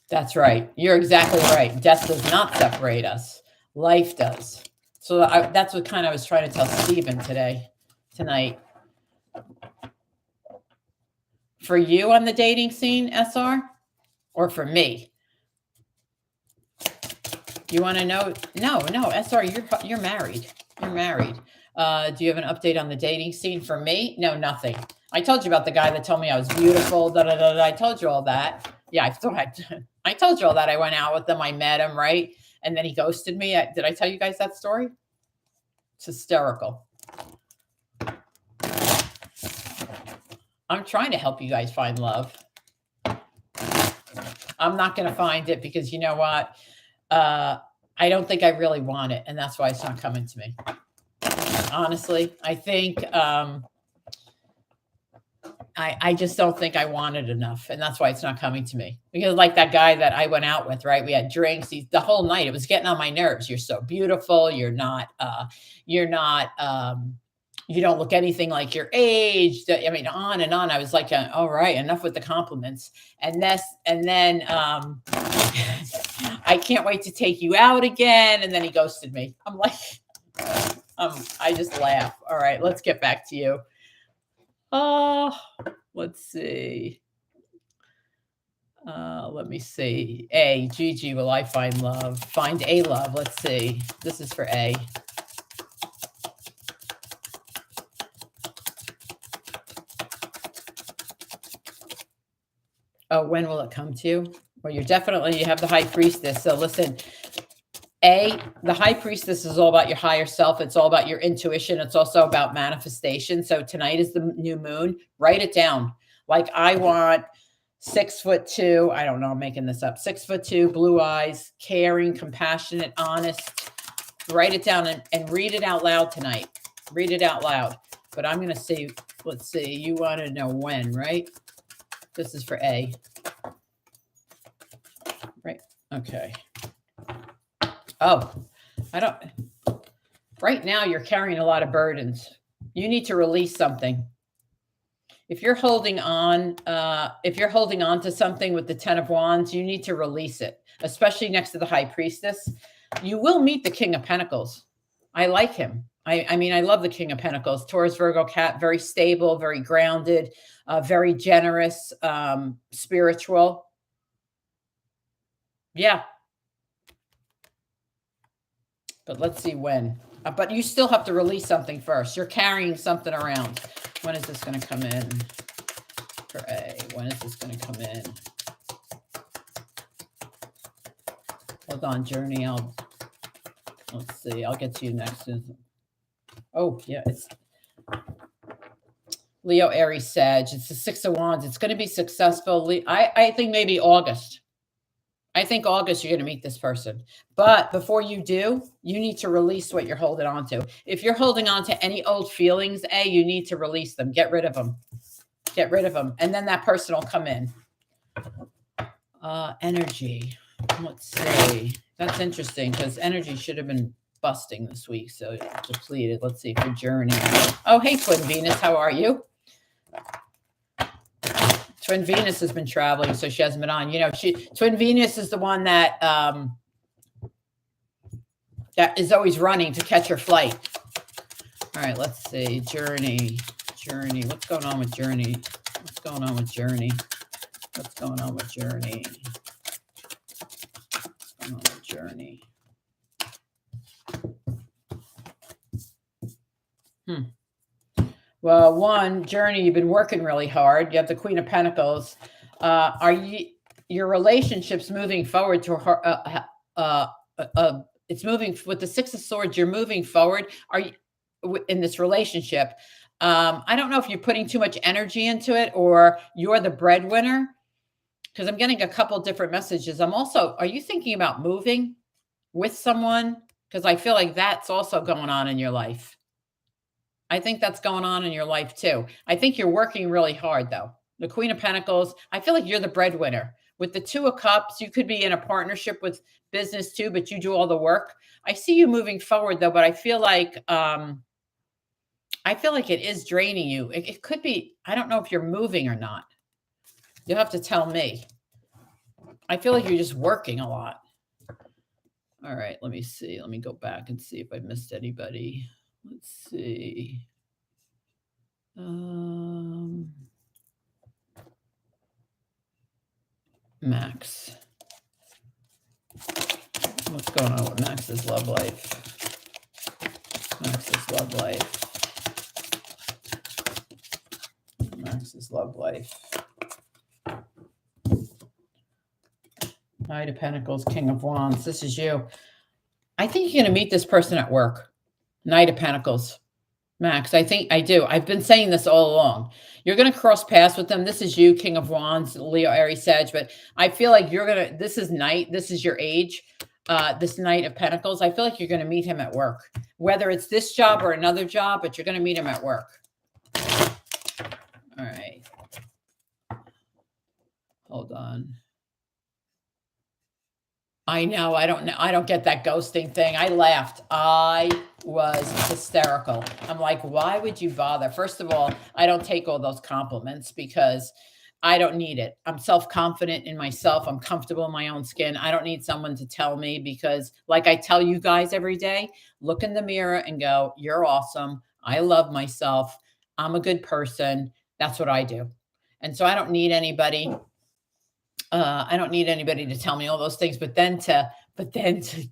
that's right. You're exactly right. Death does not separate us. Life does. So that's what kind of I was trying to tell Stephen tonight. For you on the dating scene, SR, or for me? You want to know? No, SR, you're married. You're married. Do you have an update on the dating scene? For me? No, nothing. I told you about the guy that told me I was beautiful. I told you all that. Yeah, I told you all that. I went out with him. I met him, right? And then he ghosted me. Did I tell you guys that story? It's hysterical. I'm trying to help you guys find love. I'm not going to find it, because you know what? I don't think I really want it, and that's why it's not coming to me. Honestly, I think I just don't think I want it enough, and that's why it's not coming to me. Because like that guy that I went out with, right? We had drinks. The whole night, it was getting on my nerves. You're so beautiful. You're not. You don't look anything like your age. I mean, on and on. I was like, all right, enough with the compliments. And then I can't wait to take you out again. And then he ghosted me. I'm like, I just laugh. All right, let's get back to you. Let's see. Let me see. A, Gigi, will I find love? Find a love. Let's see. This is for A. Oh, when will it come to you? Well, you have the high priestess. So listen, A, the high priestess is all about your higher self. It's all about your intuition. It's also about manifestation. So tonight is the new moon. Write it down. Like I want 6'2". I don't know. I'm making this up. 6'2", blue eyes, caring, compassionate, honest. Write it down and read it out loud tonight. Read it out loud. But I'm going to see. Let's see. You want to know when, right? This is for A. Right. Okay. Oh, I don't. Right now, you're carrying a lot of burdens. You need to release something. If you're holding on to something with the 10 of Wands, you need to release it, especially next to the High Priestess. You will meet the King of Pentacles. I like him. I mean, I love the King of Pentacles. Taurus, Virgo, Cat, very stable, very grounded, very generous, spiritual. Yeah. But let's see when. But you still have to release something first. You're carrying something around. When is this going to come in for A? When is this going to come in? Hold on, Journey. Let's see. I'll get to you next. Oh, yeah. It's Leo, Aries, Sag. It's the 6 of Wands. It's going to be successful. I think maybe August. I think August you're going to meet this person. But before you do, you need to release what you're holding on to. If you're holding on to any old feelings, A, you need to release them. Get rid of them. Get rid of them. And then that person will come in. Energy. Let's see. That's interesting because energy should have been busting this week. So depleted. Let's see for Journey. Oh, hey, Twin Venus. How are you? Twin Venus has been traveling, so she hasn't been on. You know, Twin Venus is the one that that is always running to catch her flight. All right, let's see. Journey. What's going on with Journey? What's going on with Journey? What's going on with Journey? What's going on with Journey? Well, one, Journey, you've been working really hard. You have the Queen of Pentacles. Your relationship's moving forward to her? It's moving with the 6 of Swords. You're moving forward. Are you in this relationship? I don't know if you're putting too much energy into it or you're the breadwinner, because I'm getting a couple different messages. Are you thinking about moving with someone? Because I feel like that's also going on in your life. I think that's going on in your life too. I think you're working really hard though. The Queen of Pentacles, I feel like you're the breadwinner. With the 2 of Cups, you could be in a partnership with business too, but you do all the work. I see you moving forward though, but I feel like it is draining you. It could be, I don't know if you're moving or not. You'll have to tell me. I feel like you're just working a lot. All right, let me see. Let me go back and see if I missed anybody. Let's see. Max. What's going on with Max's love life? Max's love life. Max's love life. Knight of Pentacles, King of Wands. This is you. I think you're going to meet this person at work. Knight of Pentacles. Max, I think I do. I've been saying this all along. You're going to cross paths with them. This is you, King of Wands, Leo, Aries, Sag. But I feel like you're going to, this is Knight. This is your age. this Knight of Pentacles. I feel like you're going to meet him at work, whether it's this job or another job, but you're going to meet him at work. All right. Hold on. I know. I don't know. I don't get that ghosting thing. I laughed. I was hysterical. I'm like, why would you bother? First of all, I don't take all those compliments because I don't need it. I'm self-confident in myself. I'm comfortable in my own skin. I don't need someone to tell me because, like I tell you guys every day, look in the mirror and go, you're awesome. I love myself. I'm a good person. That's what I do. And so I don't need anybody. I don't need anybody to tell me all those things, but then to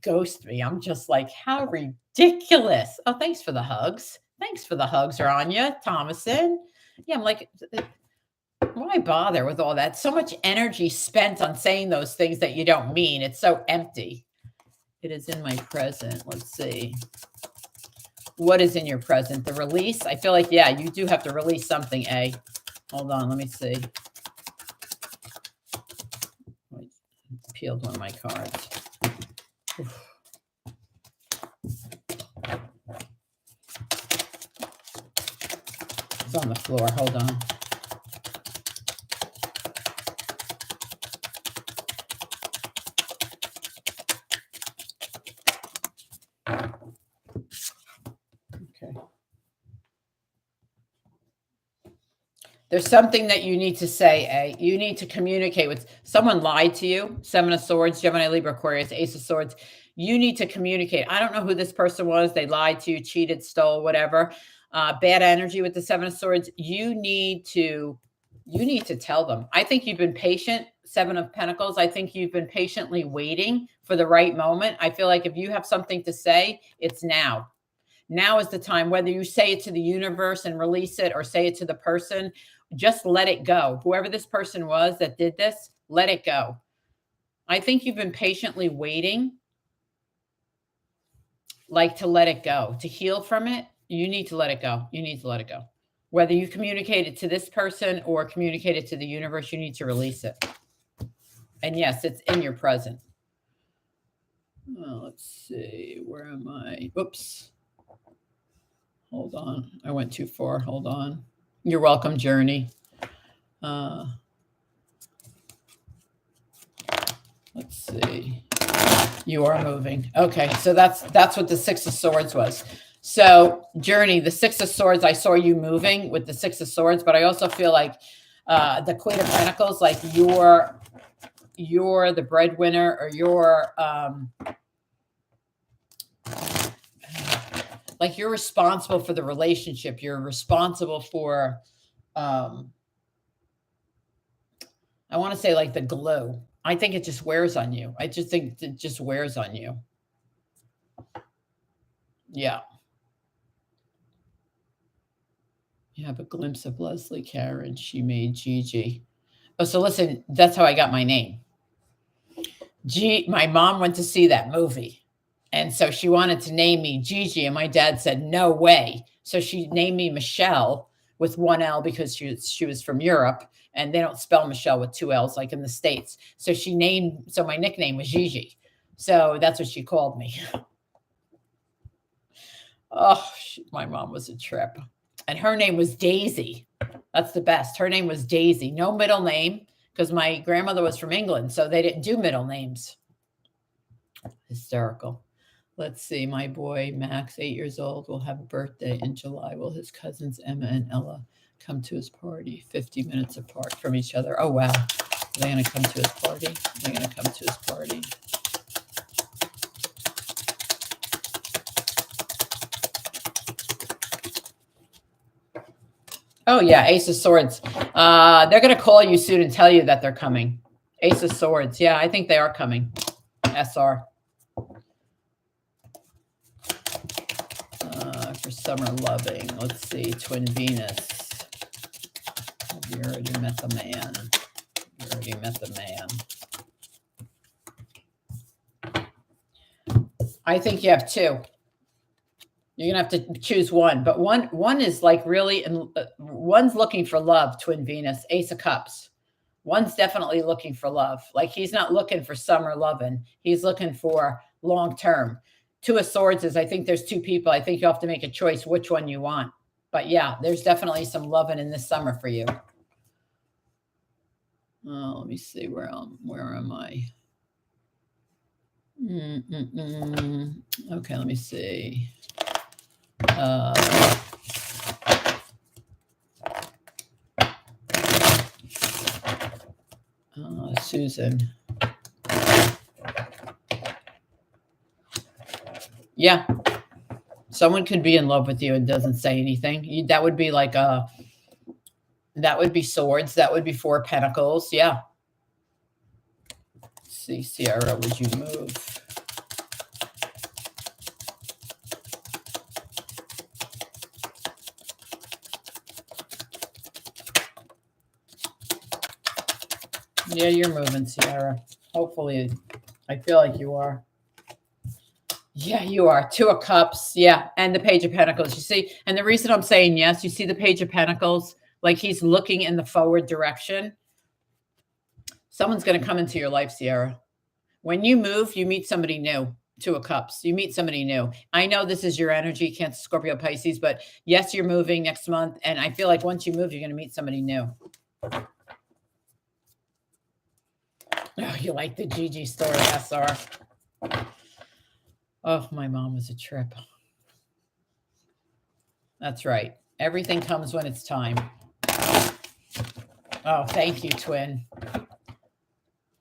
ghost me, I'm just like, how ridiculous. Oh, thanks for the hugs. Thanks for the hugs, Rania Thomason. Yeah, I'm like, why bother with all that? So much energy spent on saying those things that you don't mean. It's so empty. It is in my present. Let's see. What is in your present? The release? I feel like, yeah, you do have to release something, A. Hold on, let me see. Peeled one of my cards. Oof. It's on the floor. Hold on. Okay. There's something that you need to say, A. You need to communicate with someone lied to you. Seven of Swords, Gemini, Libra, Aquarius, Ace of Swords. You need to communicate. I don't know who this person was. They lied to you, cheated, stole, whatever. Bad energy with the Seven of Swords. You need to tell them. I think you've been patient. Seven of Pentacles. I think you've been patiently waiting for the right moment. I feel like if you have something to say, it's now. Now is the time, whether you say it to the universe and release it or say it to the person, just let it go. Whoever this person was that did this, let it go. I think you've been patiently waiting, like to let it go, to heal from it. You need to let it go. You need to let it go. Whether you communicate it to this person or communicate it to the universe, you need to release it. And yes, it's in your present. Well, let's see. Where am I? Oops. Hold on. I went too far. Hold on. You're welcome, Journey. Let's see. You are moving. Okay, so that's what the Six of Swords was. So, Journey, the Six of Swords, I saw you moving with the Six of Swords, but I also feel like the Queen of Pentacles, like you're the breadwinner, or you're like you're responsible for the relationship. You're responsible for, I want to say like the glue. I think it just wears on you. I just think it just wears on you. Yeah. You have a glimpse of Leslie Karen. She made Gigi. Oh, so listen, that's how I got my name. My mom went to see that movie. And so she wanted to name me Gigi. And my dad said, no way. So she named me Michelle with one L because she was from Europe. And they don't spell Michelle with two L's like in the States. So so my nickname was Gigi. So that's what she called me. Oh, my mom was a trip. And her name was Daisy. That's the best. Her name was Daisy. No middle name, because my grandmother was from England, so they didn't do middle names. Hysterical. Let's see. My boy, Max, 8 years old, will have a birthday in July. Will his cousins, Emma and Ella, come to his party 50 minutes apart from each other? Oh, wow. Are they going to come to his party? They're going to come to his party. Oh, yeah, Ace of Swords. They're going to call you soon and tell you that they're coming. Ace of Swords. Yeah, I think they are coming. SR. For summer loving. Let's see. Twin Venus. You already met the man. You already met the man. I think you have two. You're going to have to choose one, but one is like really, and one's looking for love, Twin Venus, Ace of Cups. One's definitely looking for love. Like he's not looking for summer loving. He's looking for long term. Two of Swords is, I think there's two people. I think you have to make a choice which one you want. But yeah, there's definitely some loving in this summer for you. Oh, let me see. Where am I? Okay, let me see. Susan. Yeah. Someone could be in love with you and doesn't say anything. That would be like that would be Swords. That would be Four of Pentacles. Yeah. Let's see, Sierra, would you move? Yeah, you're moving, Sierra. Hopefully, I feel like you are. Yeah, you are. Two of Cups. Yeah. And the Page of Pentacles. You see, and the reason I'm saying yes, you see the Page of Pentacles, like he's looking in the forward direction. Someone's going to come into your life, Sierra. When you move, you meet somebody new. Two of Cups. You meet somebody new. I know this is your energy, Cancer, Scorpio, Pisces, but yes, you're moving next month. And I feel like once you move, you're going to meet somebody new. Oh, you like the GiGi story, SR. Oh, my mom was a trip. That's right. Everything comes when it's time. Oh, thank you, twin.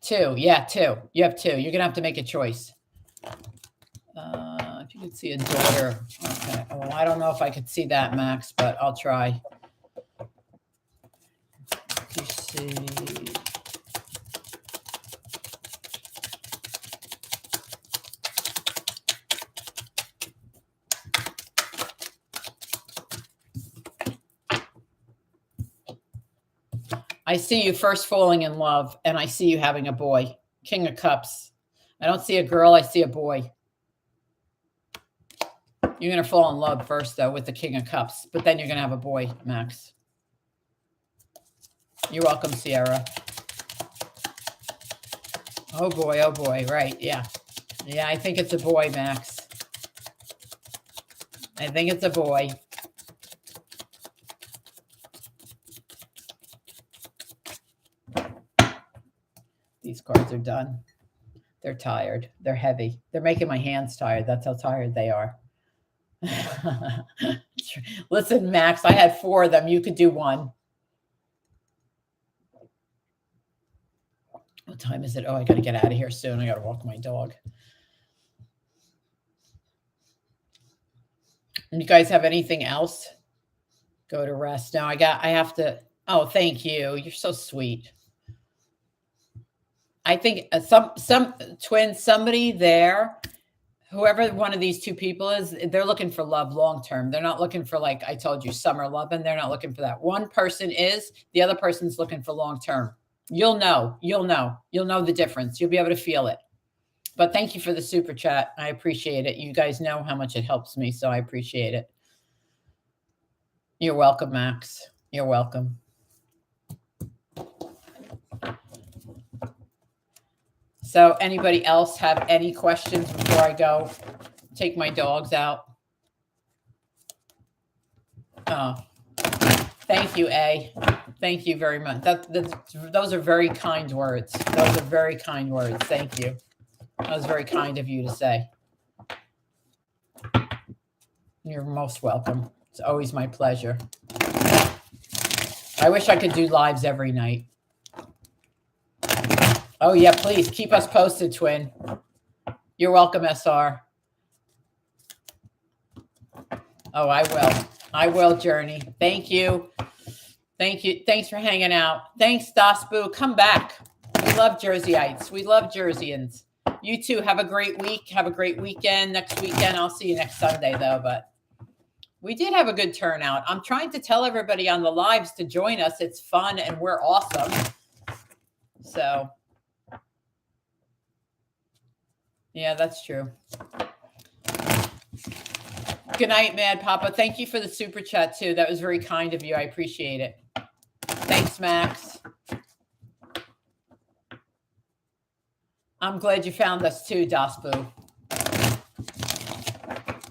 Two. Yeah, two. You have two. You're going to have to make a choice. If you could see a daughter. Okay. Well, I don't know if I could see that, Max, but I'll try. You see. I see you first falling in love, and I see you having a boy. King of Cups. I don't see a girl. I see a boy. You're going to fall in love first, though, with the King of Cups, but then you're going to have a boy, Max. You're welcome, Sierra. Oh, boy. Oh, boy. Right. Yeah. Yeah, I think it's a boy, Max. I think it's a boy. These cards are done. They're tired. They're heavy. They're making my hands tired. That's how tired they are. Listen, Max, I had 4 of them. You could do 1. What time is it? Oh, I got to get out of here soon. I got to walk my dog. And you guys have anything else? Go to rest. Now I have to. Oh, thank you. You're so sweet. I think some twins, somebody there, whoever one of these two people is, they're looking for love long term. They're not looking for, like I told you, summer love, and they're not looking for that. One person is, the other person's looking for long term. You'll know the difference. You'll be able to feel it. But thank you for the super chat. I appreciate it. You guys know how much it helps me, so I appreciate it. You're welcome, Max. You're welcome. So anybody else have any questions before I go take my dogs out? Oh, thank you, A. Thank you very much. Those are very kind words. Those are very kind words. Thank you. That was very kind of you to say. You're most welcome. It's always my pleasure. I wish I could do lives every night. Oh, yeah, please keep us posted, twin. You're welcome, SR. Oh, I will. I will, Journey. Thank you. Thank you. Thanks for hanging out. Thanks, Dasbu. Come back. We love Jerseyites. We love Jerseyans. You too. Have a great week. Have a great weekend. Next weekend, I'll see you next Sunday, though. But we did have a good turnout. I'm trying to tell everybody on the lives to join us. It's fun, and we're awesome. So, yeah, that's true. Good night, Mad Papa. Thank you for the super chat, too. That was very kind of you. I appreciate it. Thanks, Max. I'm glad you found us too, Daspu.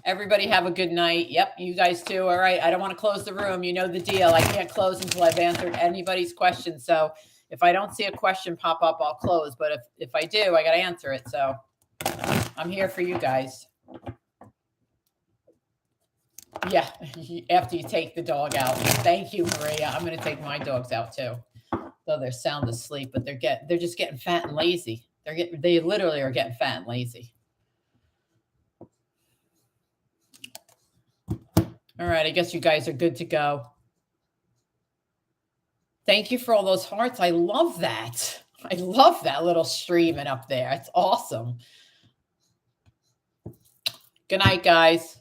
Everybody have a good night. Yep, you guys too. All right. I don't want to close the room. You know the deal. I can't close until I've answered anybody's question. So if I don't see a question pop up, I'll close. But if I do, I got to answer it. So I'm here for you guys. Yeah, after you take the dog out. Thank you, Maria. I'm going to take my dogs out too. Though they're sound asleep, but they're just getting fat and lazy. They literally are getting fat and lazy. All right, I guess you guys are good to go. Thank you for all those hearts. I love that. I love that little streaming up there. It's awesome. Good night, guys.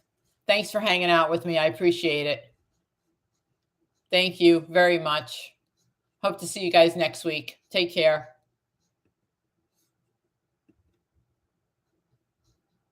Thanks for hanging out with me. I appreciate it. Thank you very much. Hope to see you guys next week. Take care.